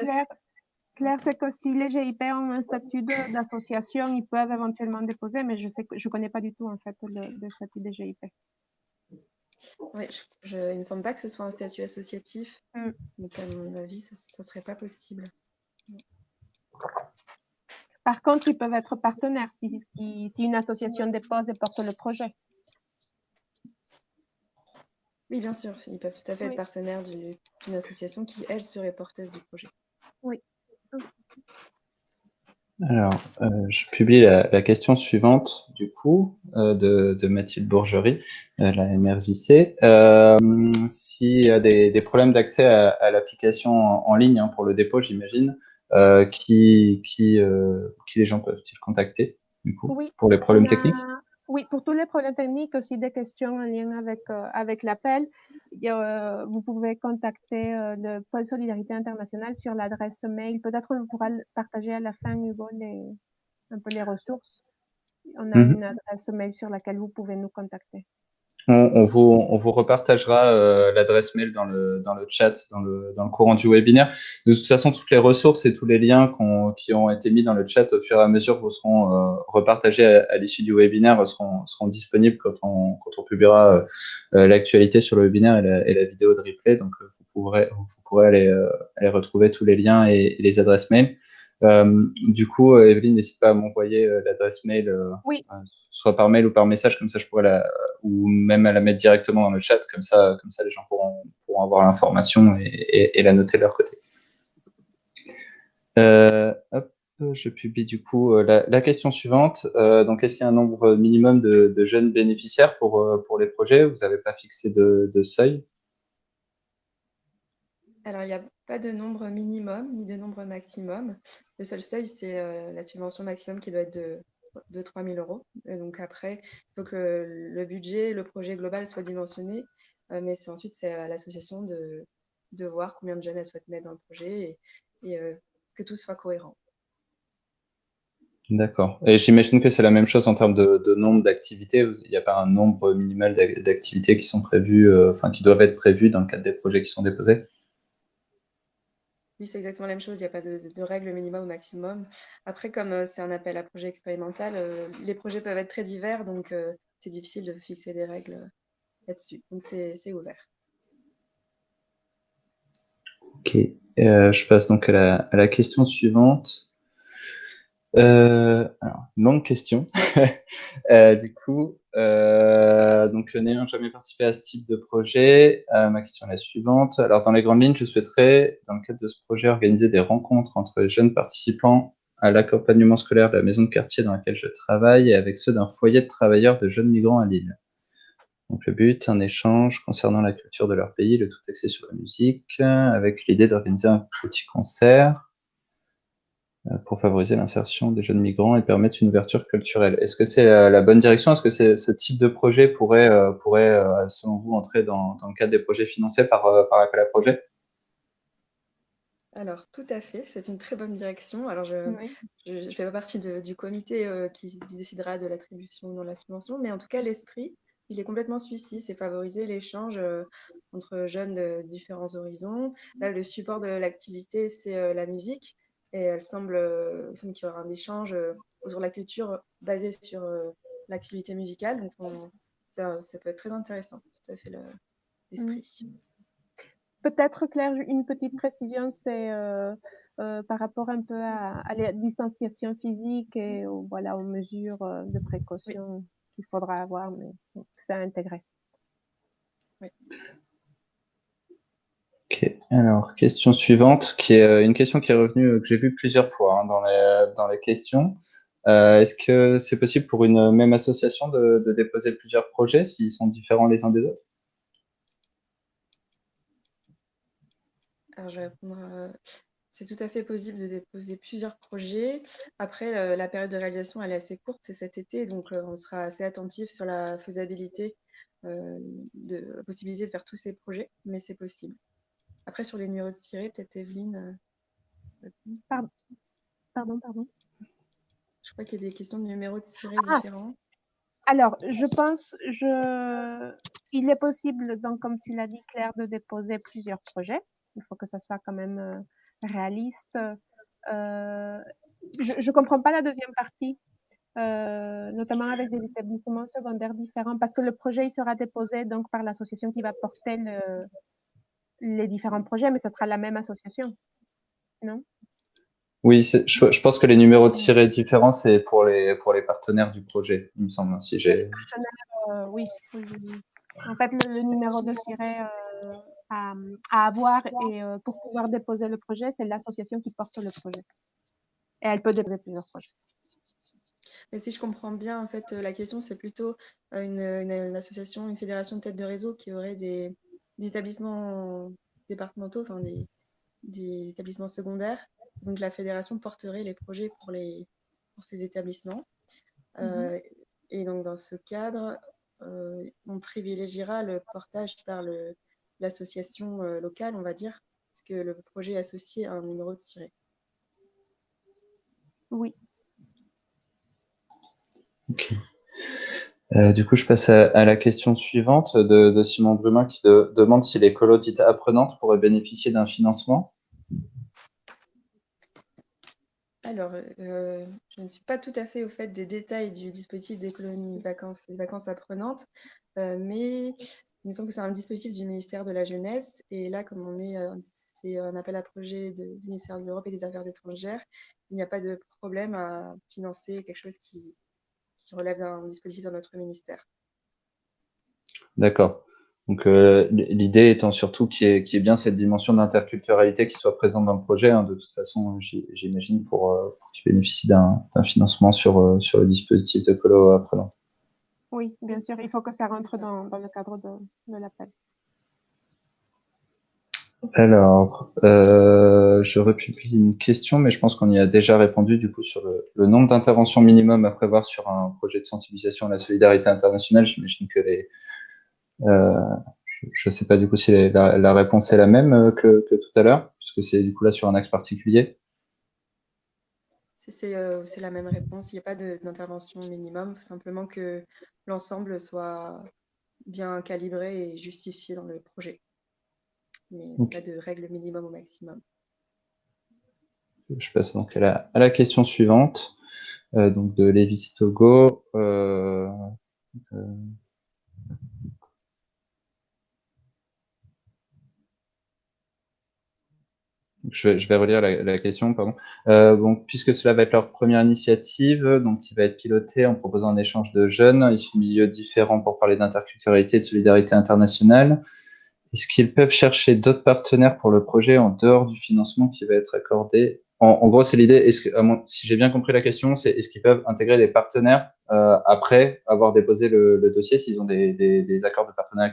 Claire, c'est que si les GIP ont un statut d'association, ils peuvent éventuellement déposer, mais je connais pas du tout en fait le statut des GIP. Oui, il me semble pas que ce soit un statut associatif, Mm. donc à mon avis, ça serait pas possible. Par contre, ils peuvent être partenaires si une association dépose et porte le projet. Oui, bien sûr, ils peuvent tout à fait être Oui, partenaires d'une association qui, elle, serait porteuse du projet. oui. Alors, je publie la question suivante, du coup, de Mathilde Bourgerie, la MRJC. S'il y a des problèmes d'accès à l'application en ligne pour le dépôt, j'imagine, qui les gens peuvent-ils contacter, du coup, Oui, pour les on problèmes techniques? a, oui, pour tous les problèmes techniques, aussi des questions en lien avec l'appel. Vous pouvez contacter le pôle Solidarité Internationale sur l'adresse mail. Peut-être on pourra le partager à la fin, Hugo, un peu les ressources. On a une Mhm. adresse mail sur laquelle vous pouvez nous contacter. On vous repartagera l'adresse mail dans le chat, dans le courant du webinaire. De toute façon, toutes les ressources et tous les liens qui ont été mis dans le chat au fur et à mesure vous seront repartagés à l'issue du webinaire, seront disponibles quand on publiera l'actualité sur le webinaire et la vidéo de replay. Donc, vous pourrez aller retrouver tous les liens et les adresses mail. Du coup, Evelyne, n'hésite pas à m'envoyer l'adresse mail, Oui, soit par mail ou par message, comme ça je pourrais ou même à la mettre directement dans le chat, comme ça les gens pourront avoir l'information et la noter de leur côté. Hop, je publie du coup la question suivante. Donc, est-ce qu'il y a un nombre minimum de jeunes bénéficiaires pour les projets? Vous n'avez pas fixé de seuil? Alors, il n'y a pas de nombre minimum ni de nombre maximum. Le seul seuil, c'est la subvention maximum qui doit être de 3 000 euros. Et donc après, il faut que le budget, le projet global soit dimensionné. Mais ensuite, c'est à l'association de voir combien de jeunes elle souhaite mettre dans le projet et que tout soit cohérent. D'accord. Et j'imagine que c'est la même chose en termes de nombre d'activités. Il n'y a pas un nombre minimal d'activités qui sont prévues, enfin qui doivent être prévues dans le cadre des projets qui sont déposés. Oui, c'est exactement la même chose. Il n'y a pas de règle minimum ou maximum. Après, comme c'est un appel à projet expérimental, les projets peuvent être très divers, donc c'est difficile de fixer des règles là-dessus. Donc, c'est ouvert. Ok. Je passe donc à la question suivante. Alors, longue question. Du coup, donc n'ayant jamais participé à ce type de projet, ma question est la suivante. Alors, dans les grandes lignes, je souhaiterais, dans le cadre de ce projet, organiser des rencontres entre les jeunes participants à l'accompagnement scolaire de la maison de quartier dans laquelle je travaille et avec ceux d'un foyer de travailleurs de jeunes migrants à Lille. Donc le but, un échange concernant la culture de leur pays, le tout axé sur la musique, avec l'idée d'organiser un petit concert pour favoriser l'insertion des jeunes migrants et permettre une ouverture culturelle. Est-ce que c'est la bonne direction? Est-ce que ce type de projet pourrait selon vous, entrer dans le cadre des projets financés par appel à projet? Alors, tout à fait, c'est une très bonne direction. Alors, je oui, ne fais pas partie du comité qui décidera de l'attribution ou non de la subvention, mais en tout cas, l'esprit, il est complètement celui-ci, c'est favoriser l'échange entre jeunes de différents horizons. Là, le support de l'activité, c'est la musique, et il semble qu'il y aura un échange autour de la culture basé sur l'activité musicale. Donc, ça peut être très intéressant, tout à fait mm. l'esprit. Peut-être, Claire, une petite précision, c'est par rapport un peu à la distanciation physique et voilà, aux mesures de Oui, précaution qu'il faudra avoir, mais bon, c'est à intégrer. oui. Ok. Alors, question suivante, qui est une question qui est revenue, que j'ai vue plusieurs fois dans les questions. Est-ce que c'est possible pour une même association de déposer plusieurs projets s'ils sont différents les uns des autres? Alors, je vais répondre. C'est tout à fait possible de déposer plusieurs projets. Après, la période de réalisation, elle est assez courte, c'est cet été, donc on sera assez attentif sur la faisabilité, de la possibilité de faire tous ces projets, mais c'est possible. Après, sur les numéros de tirés, peut-être Evelyne, répond. Pardon, pardon. Je crois qu'il y a des questions de numéros de tirés Ah, différents. alors, il est possible, donc, comme tu l'as dit, Claire, de déposer plusieurs projets. Il faut que ça soit quand même réaliste. Je ne comprends pas la deuxième partie, notamment avec des établissements secondaires différents, parce que le projet il sera déposé donc par l'association qui va porter les différents projets, mais ça sera la même association, non? Oui, je pense que les numéros de tirés différents, c'est pour les partenaires du projet, il me semble, si j'ai. Oui, oui, oui. En fait, le numéro de siret à, à avoir et pour pouvoir déposer le projet, c'est l'association qui porte le projet. Et elle peut déposer plusieurs projets. Mais si je comprends bien, en fait, la question, c'est plutôt une association, une fédération de têtes de réseau qui aurait des établissements départementaux, enfin des établissements secondaires. Donc la fédération porterait les projets pour ces établissements. Et donc dans ce cadre, on privilégiera le portage par l'association locale, on va dire, puisque le projet est associé à un numéro de siret. Oui. Ok. Du coup, je passe à la question suivante de Simon Brumin qui demande si les colos dites apprenantes pourraient bénéficier d'un financement. Alors, je ne suis pas tout à fait au fait des détails du dispositif des colonies des vacances apprenantes, mais il me semble que c'est un dispositif du ministère de la Jeunesse. Et là, comme c'est un appel à projet du ministère de l'Europe et des Affaires étrangères, il n'y a pas de problème à financer quelque chose qui relève d'un dispositif dans notre ministère. D'accord. Donc l'idée étant surtout qu'il y ait bien cette dimension d'interculturalité qui soit présente dans le projet. Hein. De toute façon, j'imagine pour qu'il bénéficie d'un financement sur le dispositif de colo apprenant. Oui, bien sûr. Il faut que ça rentre dans le cadre de l'appel. Alors, je republie une question, mais je pense qu'on y a déjà répondu du coup sur le nombre d'interventions minimum à prévoir sur un projet de sensibilisation à la solidarité internationale. J'imagine que je sais pas du coup si la réponse est la même que tout à l'heure, puisque c'est du coup là sur un axe particulier. C'est la même réponse. Il n'y a pas d'intervention minimum, simplement que l'ensemble soit bien calibré et justifié dans le projet. Mais Okay. pas de règle minimum au maximum. Je passe donc à la question suivante, donc de Lévis Togo. Je vais relire la question, pardon. Donc, puisque cela va être leur première initiative, donc qui va être pilotée en proposant un échange de jeunes issus de milieux différents pour parler d'interculturalité et de solidarité internationale, est-ce qu'ils peuvent chercher d'autres partenaires pour le projet en dehors du financement qui va être accordé? En gros, c'est l'idée. Si j'ai bien compris la question, c'est est-ce qu'ils peuvent intégrer des partenaires après avoir déposé le dossier, s'ils ont des accords de partenariat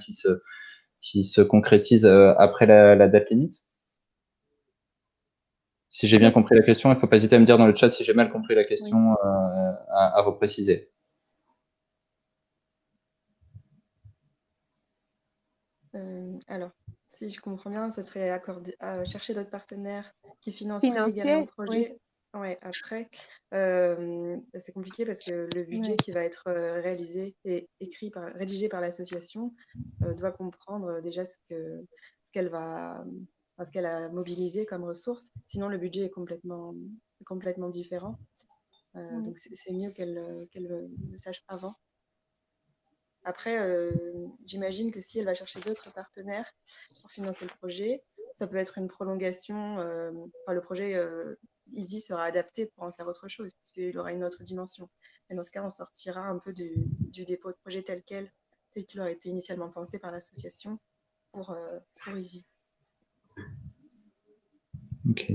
qui se concrétisent après la date limite? Si j'ai bien compris la question, il ne faut pas hésiter à me dire dans le chat si j'ai mal compris la question à repréciser. Alors, si je comprends bien, ça serait chercher d'autres partenaires qui financeraient également le Financier, oui. projet. Ouais, après, c'est compliqué parce que le budget qui va être réalisé et rédigé par l'association doit comprendre déjà ce qu'elle a mobilisé comme ressources. Sinon, le budget est complètement différent. Donc, c'est mieux qu'elle le sache avant. Après, j'imagine que si elle va chercher d'autres partenaires pour financer le projet, ça peut être une prolongation. Le projet Easy sera adapté pour en faire autre chose, puisqu'il aura une autre dimension. Et dans ce cas, on sortira un peu du dépôt de projet tel qu'il aurait été initialement pensé par l'association pour Easy. Ok.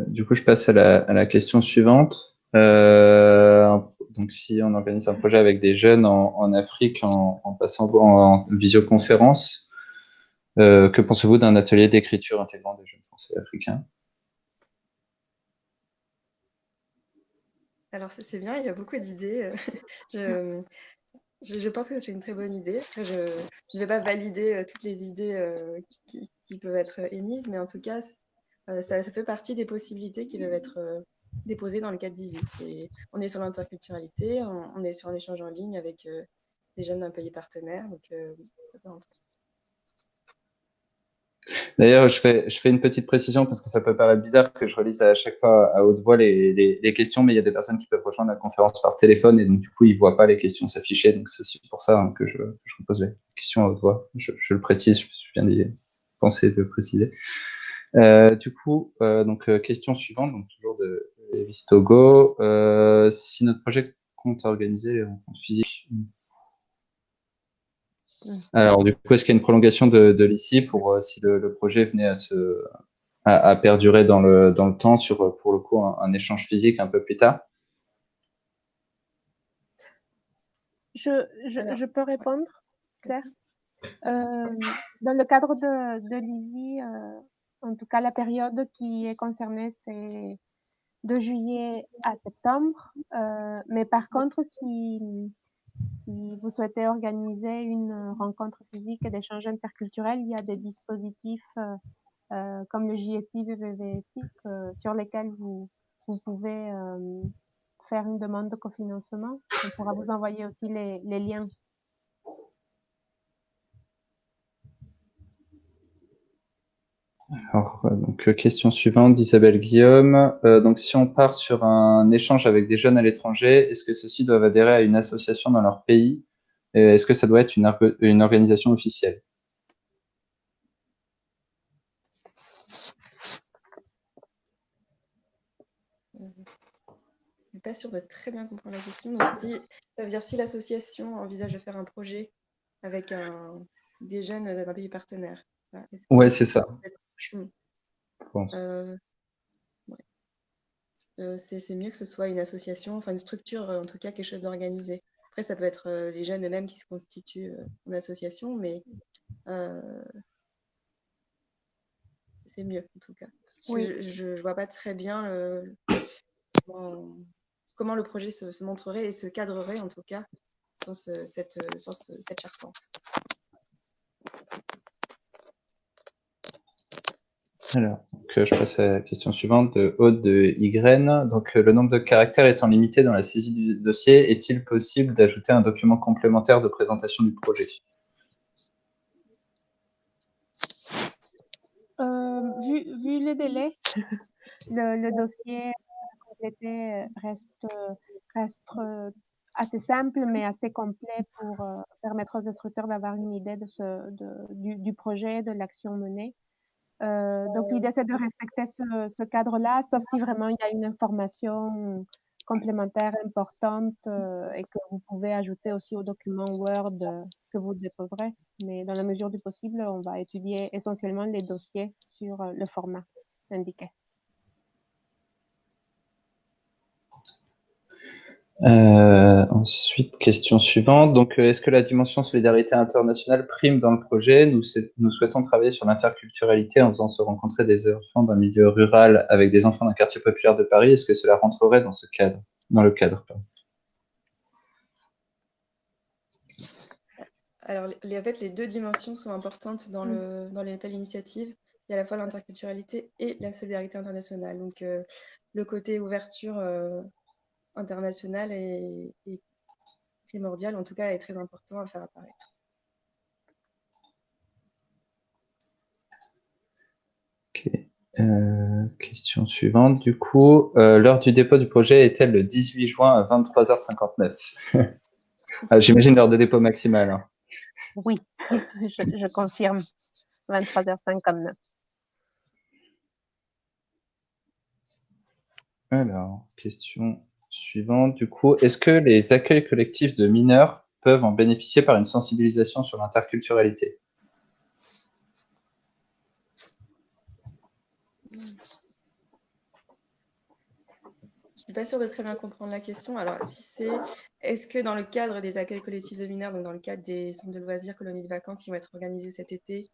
Du coup, je passe à la question suivante. Donc, si on organise un projet avec des jeunes en Afrique en passant en visioconférence, que pensez-vous d'un atelier d'écriture intégrant des jeunes français et africains? Alors, c'est bien, il y a beaucoup d'idées. Je pense que c'est une très bonne idée. Après, je ne vais pas valider toutes les idées qui peuvent être émises, mais en tout cas, ça fait partie des possibilités qui peuvent être déposées dans le cadre d'ISI. On est sur l'interculturalité, on est sur un échange en ligne avec des jeunes d'un pays partenaire, donc oui, ça peut rentrer. D'ailleurs, je fais une petite précision parce que ça peut paraître bizarre que je relise à chaque fois à haute voix les questions, mais il y a des personnes qui peuvent rejoindre la conférence par téléphone et donc du coup ils voient pas les questions s'afficher. Donc c'est aussi pour ça que je vous pose les questions à haute voix. Je le précise, je viens d'y penser de le préciser. Du coup, question suivante, donc toujours de Elvis Togo. Si notre projet compte organiser les rencontres physiques. Alors, du coup, est-ce qu'il y a une prolongation de l'ICI pour si le projet venait à perdurer dans le temps sur, pour le coup, un échange physique un peu plus tard? Je peux répondre, Claire? Dans le cadre de l'ISI, en tout cas, la période qui est concernée, c'est de juillet à septembre. Mais par contre, si vous souhaitez organiser une rencontre physique et d'échange interculturel, il y a des dispositifs comme le JSI, VVVSI, sur lesquels vous pouvez faire une demande de cofinancement. On pourra vous envoyer aussi les liens. Alors, donc, question suivante d'Isabelle Guillaume. Donc, si on part sur un échange avec des jeunes à l'étranger, est-ce que ceux-ci doivent adhérer à une association dans leur pays? Est-ce que ça doit être une organisation officielle? Je ne suis pas sûre de très bien comprendre la question. Donc, ça veut dire si l'association envisage de faire un projet avec des jeunes d'un pays partenaire. Ouais, c'est ça. Je pense. C'est mieux que ce soit une association, enfin une structure, en tout cas quelque chose d'organisé. Après, ça peut être les jeunes eux-mêmes qui se constituent en association, mais c'est mieux en tout cas. Oui. Je ne vois pas très bien comment le projet se montrerait et se cadrerait en tout cas sans cette charpente. Alors, je passe à la question suivante de Aude de Y. Donc, le nombre de caractères étant limité dans la saisie du dossier, est-il possible d'ajouter un document complémentaire de présentation du projet? Vu les délais, le dossier complété reste assez simple, mais assez complet pour permettre aux instructeurs d'avoir une idée du projet, de l'action menée. Donc, l'idée, c'est de respecter ce cadre-là, sauf si vraiment il y a une information complémentaire importante et que vous pouvez ajouter aussi au document Word que vous déposerez. Mais dans la mesure du possible, on va étudier essentiellement les dossiers sur le format indiqué. Ensuite, question suivante. Donc, est-ce que la dimension solidarité internationale prime dans le projet? Nous souhaitons travailler sur l'interculturalité en faisant se rencontrer des enfants d'un milieu rural avec des enfants d'un quartier populaire de Paris. Est-ce que cela rentrerait dans le cadre, pardon. Alors, en fait, les deux dimensions sont importantes dans l'appel initiative. Il y a à la fois l'interculturalité et la solidarité internationale. Donc, le côté ouverture internationale est primordial, en tout cas, est très important à faire apparaître. Ok. Question suivante. Du coup, l'heure du dépôt du projet est-elle le 18 juin à 23h59? J'imagine l'heure de dépôt maximale. Hein. Oui, je confirme. 23h59. Alors, question suivante. Du coup, est-ce que les accueils collectifs de mineurs peuvent en bénéficier par une sensibilisation sur l'interculturalité? Je ne suis pas sûre de très bien comprendre la question. Alors, est-ce que dans le cadre des accueils collectifs de mineurs, donc dans le cadre des centres de loisirs, colonies de vacances qui vont être organisés cet été,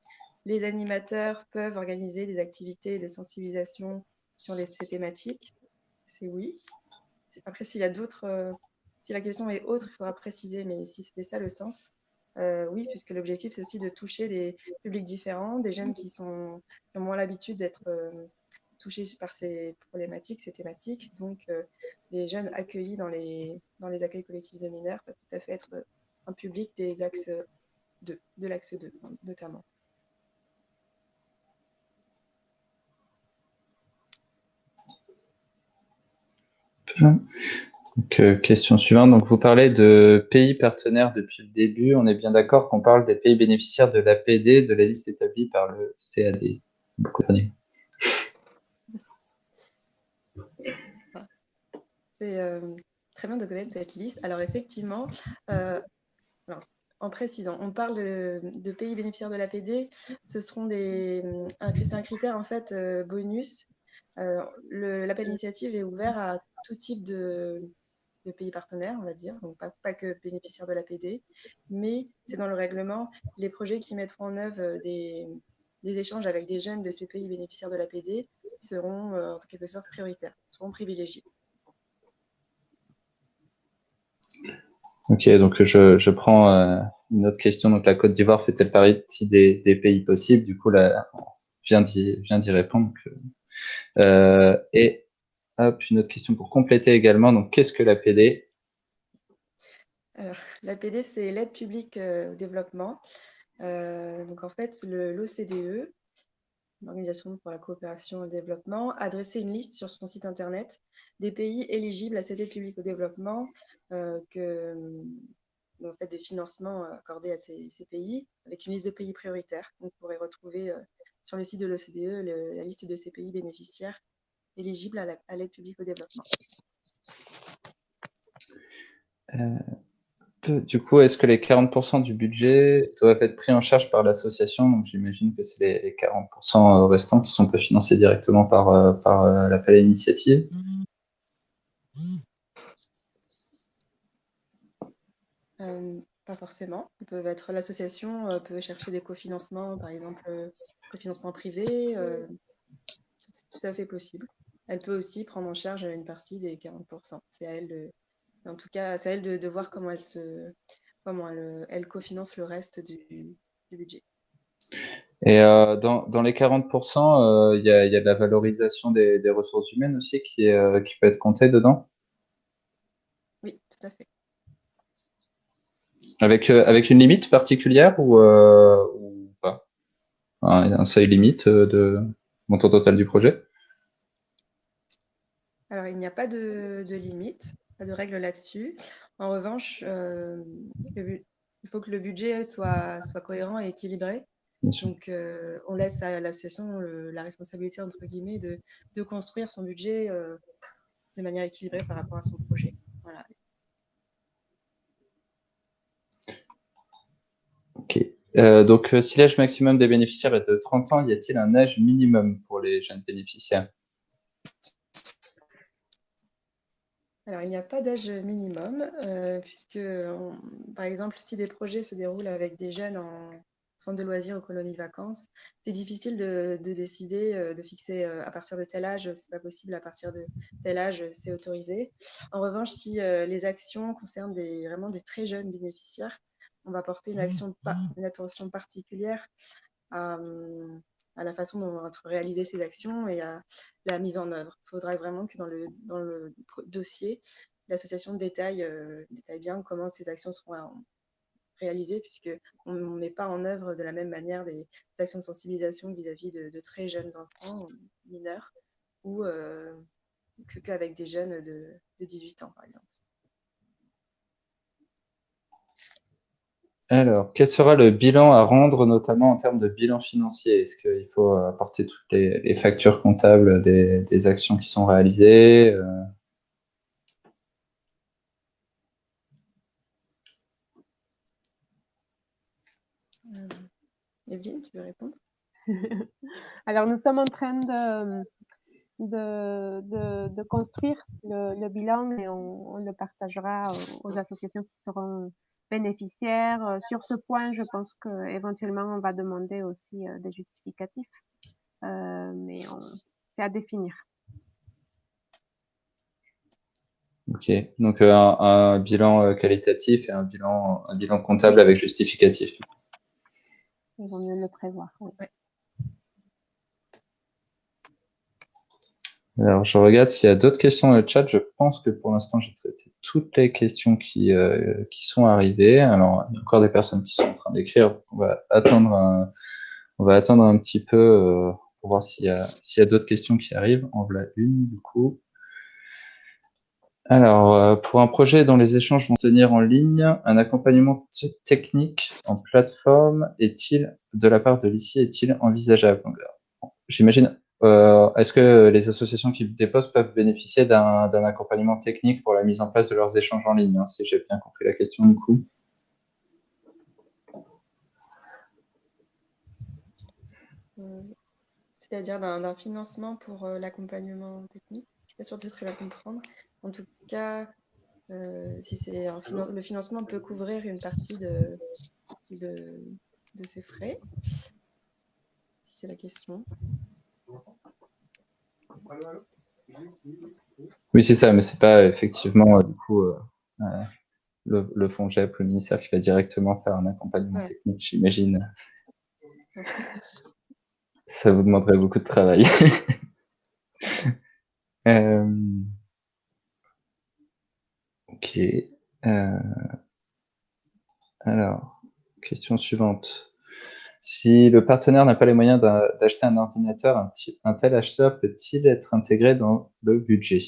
les animateurs peuvent organiser des activités de sensibilisation sur ces thématiques? C'est oui. Après, s'il y a d'autres, si la question est autre, il faudra préciser, mais si c'était ça le sens, oui, puisque l'objectif, c'est aussi de toucher des publics différents, des jeunes qui ont moins l'habitude d'être touchés par ces problématiques, ces thématiques. Donc, les jeunes accueillis dans les accueils collectifs de mineurs peuvent tout à fait être un public des axes 2, de l'axe 2, notamment. Donc, question suivante. Donc, vous parlez de pays partenaires depuis le début. On est bien d'accord qu'on parle des pays bénéficiaires de l'APD, de la liste établie par le CAD. Beaucoup d'années. C'est très bien de connaître cette liste. Alors effectivement, alors, en précisant, on parle de pays bénéficiaires de l'APD. C'est un critère en fait bonus. L'appel d'initiative est ouvert à tout type de pays partenaires, on va dire, donc pas que bénéficiaires de l'APD, mais c'est dans le règlement, les projets qui mettront en œuvre des échanges avec des jeunes de ces pays bénéficiaires de l'APD seront en quelque sorte prioritaires, seront privilégiés. Ok, donc je prends une autre question. Donc la Côte d'Ivoire fait-elle partie des pays possibles? Du coup, là, vient d'y répondre. Et hop, une autre question pour compléter également. Donc, qu'est-ce que l'APD? Alors, l'APD, c'est l'aide publique au développement. Donc en fait, l'OCDE, l'Organisation pour la coopération et le développement, a dressé une liste sur son site internet des pays éligibles à cette aide publique au développement, en fait, des financements accordés à ces pays, avec une liste de pays prioritaires. Donc, vous pourrez retrouver sur le site de l'OCDE la liste de ces pays bénéficiaires éligibles à l'aide publique au développement. Du coup, est-ce que les 40% du budget doivent être pris en charge par l'association? Donc, j'imagine que c'est les 40% restants qui sont pas financés directement par l'appel à l'initiative. Pas forcément. L'association peut chercher des cofinancements, par exemple, cofinancement privé. C'est tout à fait possible. Elle peut aussi prendre en charge une partie des 40%. C'est à elle en tout cas, c'est à elle de voir comment elle cofinance le reste du budget. Et dans les 40%, il y a de la valorisation des ressources humaines aussi qui peut être comptée dedans, Oui, tout à fait. avec une limite particulière ou pas? Un seuil limite de montant total du projet? Alors, il n'y a pas de limite, pas de règle là-dessus. En revanche, il faut que le budget soit cohérent et équilibré. Bien sûr. Donc, on laisse à l'association la responsabilité, entre guillemets, de construire son budget de manière équilibrée par rapport à son projet. Voilà. Ok. Donc, si l'âge maximum des bénéficiaires est de 30 ans, y a-t-il un âge minimum pour les jeunes bénéficiaires? Alors, il n'y a pas d'âge minimum, puisque, par exemple, si des projets se déroulent avec des jeunes en centre de loisirs ou colonie de vacances, c'est difficile de décider, de fixer à partir de tel âge, c'est pas possible, à partir de tel âge, c'est autorisé. En revanche, si les actions concernent vraiment des très jeunes bénéficiaires, on va porter une attention particulière à, à la façon dont vont être réalisées ces actions et à la mise en œuvre. Il faudra vraiment que dans le dossier, l'association détaille bien comment ces actions seront réalisées, puisqu'on ne met pas en œuvre de la même manière des actions de sensibilisation vis-à-vis de très jeunes enfants, mineurs, ou qu'avec des jeunes de 18 ans, par exemple. Alors, quel sera le bilan à rendre, notamment en termes de bilan financier? Est-ce qu'il faut apporter toutes les factures comptables des actions qui sont réalisées? Evelyne, tu veux répondre? Alors, nous sommes en train de construire le bilan et on le partagera aux associations qui seront bénéficiaires. Sur ce point, je pense qu'éventuellement, on va demander aussi des justificatifs, mais c'est à définir. Ok, donc un bilan qualitatif et un bilan comptable Oui. avec justificatif. Il vaut mieux le prévoir. Oui. Ouais. Alors, je regarde s'il y a d'autres questions dans le chat. Je pense que pour l'instant, j'ai traité toutes les questions qui sont arrivées. Alors, il y a encore des personnes qui sont en train d'écrire. On va attendre un petit peu pour voir s'il y a d'autres questions qui arrivent. En voilà une, du coup. Alors, pour un projet dont les échanges vont tenir en ligne, un accompagnement technique en plateforme de la part de l'ICI est-il envisageable? Donc, j'imagine est-ce que les associations qui le déposent peuvent bénéficier d'un accompagnement technique pour la mise en place de leurs échanges en ligne, hein, si j'ai bien compris la question du coup? C'est-à-dire d'un financement pour l'accompagnement technique. Je ne suis pas sûre de très bien comprendre. En tout cas, si c'est le financement peut couvrir une partie de ces frais, si c'est la question. Oui, c'est ça, mais c'est pas effectivement du coup le FONGEP, le ministère qui va directement faire un accompagnement technique, j'imagine. Ça vous demanderait beaucoup de travail. Ok. Alors, question suivante. Si le partenaire n'a pas les moyens d'acheter un ordinateur, un tel acheteur peut-il être intégré dans le budget?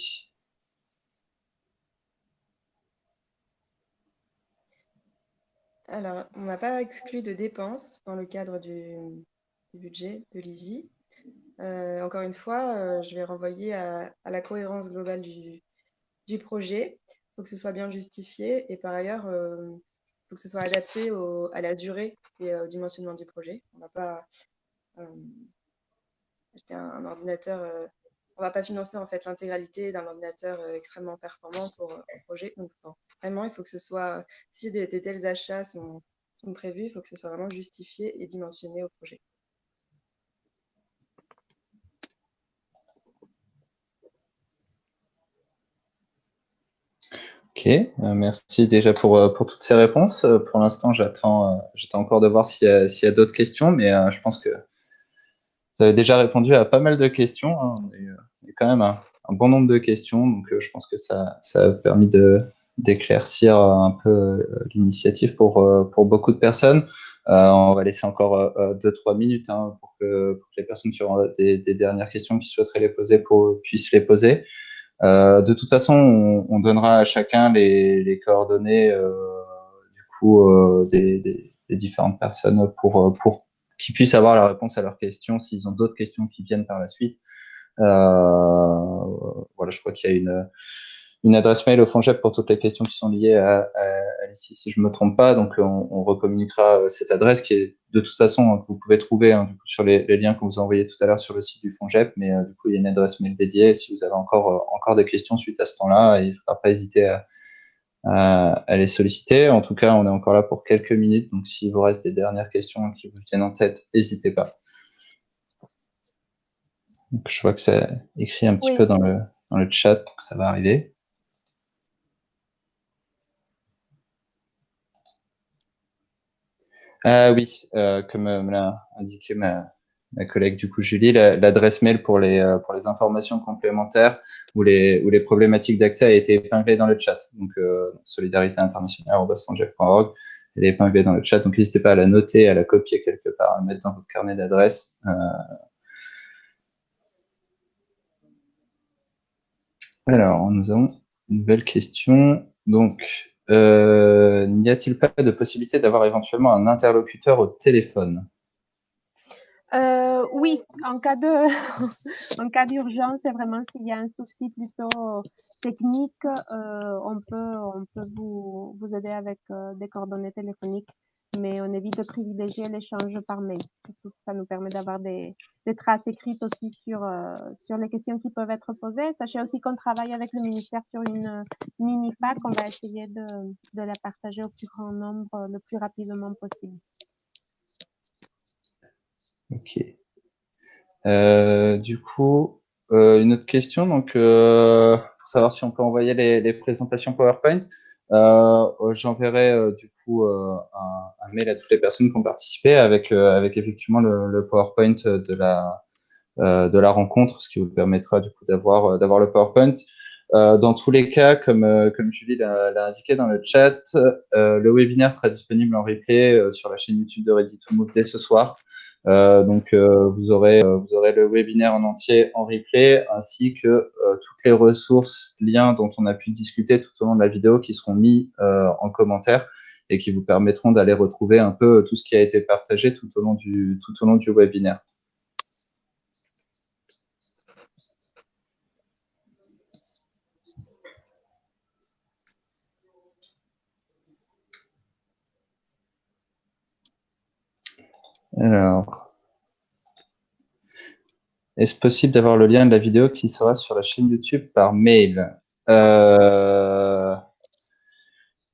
Alors, on n'a pas exclu de dépenses dans le cadre du budget de l'ISI. Encore une fois, je vais renvoyer à la cohérence globale du projet. Il faut que ce soit bien justifié et par ailleurs, il faut que ce soit adapté à la durée et au dimensionnement du projet. On ne va pas acheter un ordinateur, on ne va pas financer en fait l'intégralité d'un ordinateur extrêmement performant pour un projet. Donc, vraiment, il faut que ce soit, si des tels achats sont prévus, il faut que ce soit vraiment justifié et dimensionné au projet. Ok, merci déjà pour toutes ces réponses. Pour l'instant, j'attends encore de voir s'il y a d'autres questions, mais je pense que vous avez déjà répondu à pas mal de questions, hein. Il y a quand même un bon nombre de questions, donc je pense que ça a permis d'éclaircir un peu l'initiative pour beaucoup de personnes. On va laisser encore 2-3 minutes hein, pour que les personnes qui auront des dernières questions qui souhaiteraient les poser puissent les poser. De toute façon, on donnera à chacun les coordonnées du coup des différentes personnes pour qu'ils puissent avoir la réponse à leurs questions s'ils ont d'autres questions qui viennent par la suite. Voilà, je crois qu'il y a une adresse mail au FONGEP pour toutes les questions qui sont liées à l'ICI, si je me trompe pas. Donc, on recommuniquera cette adresse qui est de toute façon que vous pouvez trouver hein, du coup, sur les liens qu'on vous a envoyés tout à l'heure sur le site du FONGEP. Mais du coup, il y a une adresse mail dédiée. Si vous avez encore des questions suite à ce temps-là, il ne faudra pas hésiter à les solliciter. En tout cas, on est encore là pour quelques minutes. Donc, s'il vous reste des dernières questions qui vous viennent en tête, n'hésitez pas. Donc, je vois que ça écrit un petit peu dans le chat, donc ça va arriver. Oui, comme me l'a indiqué ma collègue du coup Julie, l'adresse mail pour les informations complémentaires ou les problématiques d'accès a été épinglée dans le chat. Donc solidarité internationale@fongep.org, elle est épinglée dans le chat. Donc n'hésitez pas à la noter, à la copier quelque part, à la mettre dans votre carnet d'adresses. Alors nous avons une nouvelle question. Donc n'y a-t-il pas de possibilité d'avoir éventuellement un interlocuteur au téléphone? Oui, en cas en cas d'urgence, c'est vraiment s'il y a un souci plutôt technique, on peut vous aider avec des coordonnées téléphoniques, mais on évite de privilégier l'échange par mail. Surtout, ça nous permet d'avoir des traces écrites aussi sur les questions qui peuvent être posées. Sachez aussi qu'on travaille avec le ministère sur une mini-pack. On va essayer de la partager au plus grand nombre le plus rapidement possible. Ok. Du coup, une autre question, donc pour savoir si on peut envoyer les présentations PowerPoint, j'enverrai du coup un mail à toutes les personnes qui ont participé avec effectivement le PowerPoint de la rencontre, ce qui vous permettra du coup d'avoir le PowerPoint. Dans tous les cas, comme Julie l'a indiqué dans le chat, le webinaire sera disponible en replay sur la chaîne YouTube de Ready to Move dès ce soir. Donc vous aurez le webinaire en entier en replay ainsi que toutes les ressources, liens dont on a pu discuter tout au long de la vidéo qui seront mis en commentaire et qui vous permettront d'aller retrouver un peu tout ce qui a été partagé tout au long du webinaire. Alors, est-ce possible d'avoir le lien de la vidéo qui sera sur la chaîne YouTube par mail?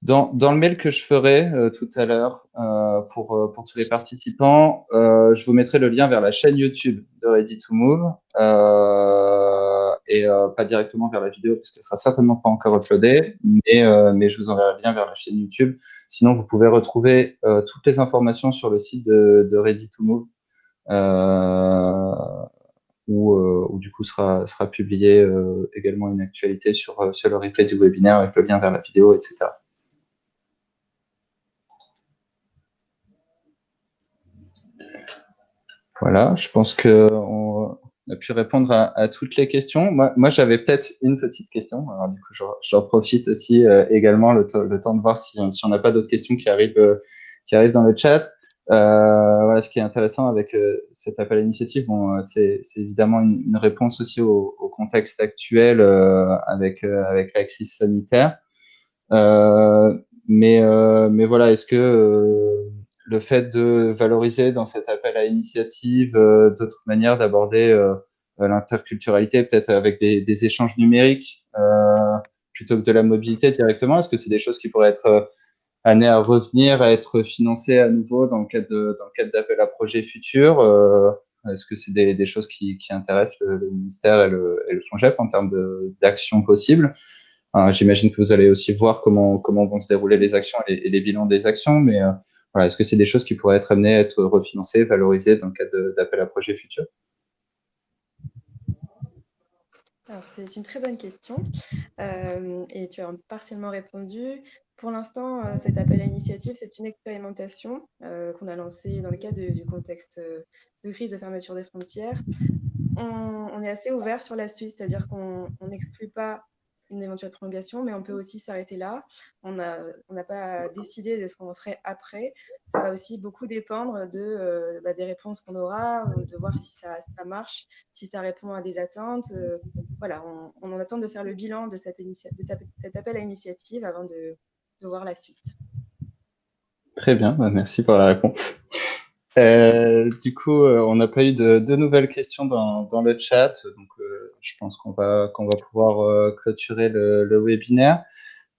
Dans le mail que je ferai tout à l'heure pour tous les participants, je vous mettrai le lien vers la chaîne YouTube de Ready to Move et pas directement vers la vidéo parce qu'elle sera certainement pas encore uploadée, mais je vous enverrai le lien vers la chaîne YouTube. Sinon, vous pouvez retrouver toutes les informations sur le site de Ready to Move où du coup sera publié également une actualité sur le replay du webinaire avec le lien vers la vidéo, etc. Voilà, je pense qu'on a pu répondre à toutes les questions. Moi j'avais peut-être une petite question. Alors du coup, j'en profite aussi également le temps de voir si on n'a pas d'autres questions qui arrivent dans le chat. Voilà, ce qui est intéressant avec cet appel à l'initiative, bon, c'est évidemment une réponse aussi au contexte actuel avec la crise sanitaire. Mais voilà, est-ce que le fait de valoriser dans cet appel à initiative d'autres manières d'aborder l'interculturalité, peut-être avec des échanges numériques plutôt que de la mobilité directement, est-ce que c'est des choses qui pourraient être amenées à revenir, à être financées à nouveau dans le cadre d'appels à projets futurs est-ce que c'est des choses qui intéressent le ministère et le FONGEP en termes d'actions possibles? J'imagine que vous allez aussi voir comment vont se dérouler les actions et les bilans des actions, mais voilà, est-ce que c'est des choses qui pourraient être amenées à être refinancées, valorisées dans le cadre d'appels à projets futurs? Alors, c'est une très bonne question et tu as partiellement répondu. Pour l'instant, cet appel à initiative, c'est une expérimentation qu'on a lancée dans le cadre du contexte de crise de fermeture des frontières. On est assez ouvert sur la suite, c'est-à-dire qu'on n'exclut pas une éventuelle prolongation, mais on peut aussi s'arrêter là. On n'a pas décidé de ce qu'on ferait après. Ça va aussi beaucoup dépendre des réponses qu'on aura, de voir si ça marche, si ça répond à des attentes. Voilà, on en attend de faire le bilan de cet appel à initiative avant de voir la suite. Très bien, merci pour la réponse. Du coup, on n'a pas eu de nouvelles questions dans le chat, donc je pense qu'on va pouvoir clôturer le webinaire.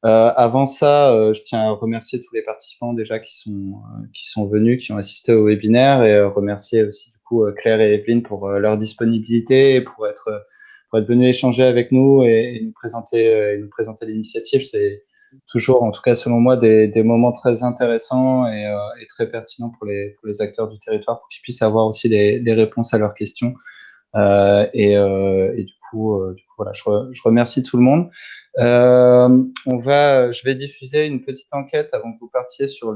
Avant ça, je tiens à remercier tous les participants déjà qui sont venus, qui ont assisté au webinaire et remercier aussi du coup Claire et Evelyne pour leur disponibilité et pour être venus échanger avec nous et nous présenter l'initiative. C'est toujours, en tout cas selon moi, des moments très intéressants et très pertinents pour les acteurs du territoire pour qu'ils puissent avoir aussi des réponses à leurs questions. Et du coup, voilà, je remercie tout le monde. Je vais diffuser une petite enquête avant que vous partiez sur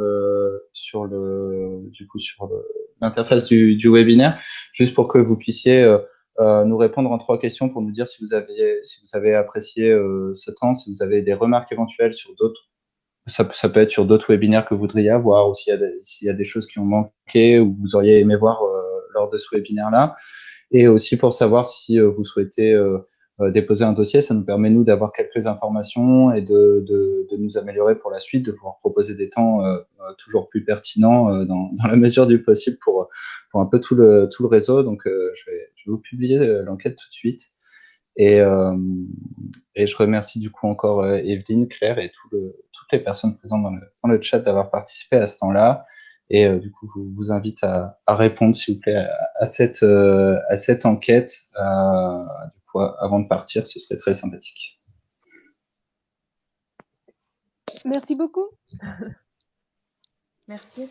l'interface du webinaire, juste pour que vous puissiez nous répondre en 3 questions pour nous dire si vous avez apprécié ce temps, si vous avez des remarques éventuelles sur d'autres. Ça peut être sur d'autres webinaires que vous voudriez avoir, ou s'il y a des choses qui ont manqué ou que vous auriez aimé voir lors de ce webinaire-là. Et aussi pour savoir si vous souhaitez déposer un dossier, ça nous permet, nous, d'avoir quelques informations et de nous améliorer pour la suite, de pouvoir proposer des temps toujours plus pertinents dans la mesure du possible pour un peu tout le réseau. Donc, je vais vous publier l'enquête tout de suite. Et je remercie du coup encore Evelyne, Claire et toutes les personnes présentes dans le chat d'avoir participé à ce temps-là. Et du coup, je vous invite à répondre, s'il vous plaît, à cette enquête. Du coup, avant de partir, ce serait très sympathique. Merci beaucoup. Merci.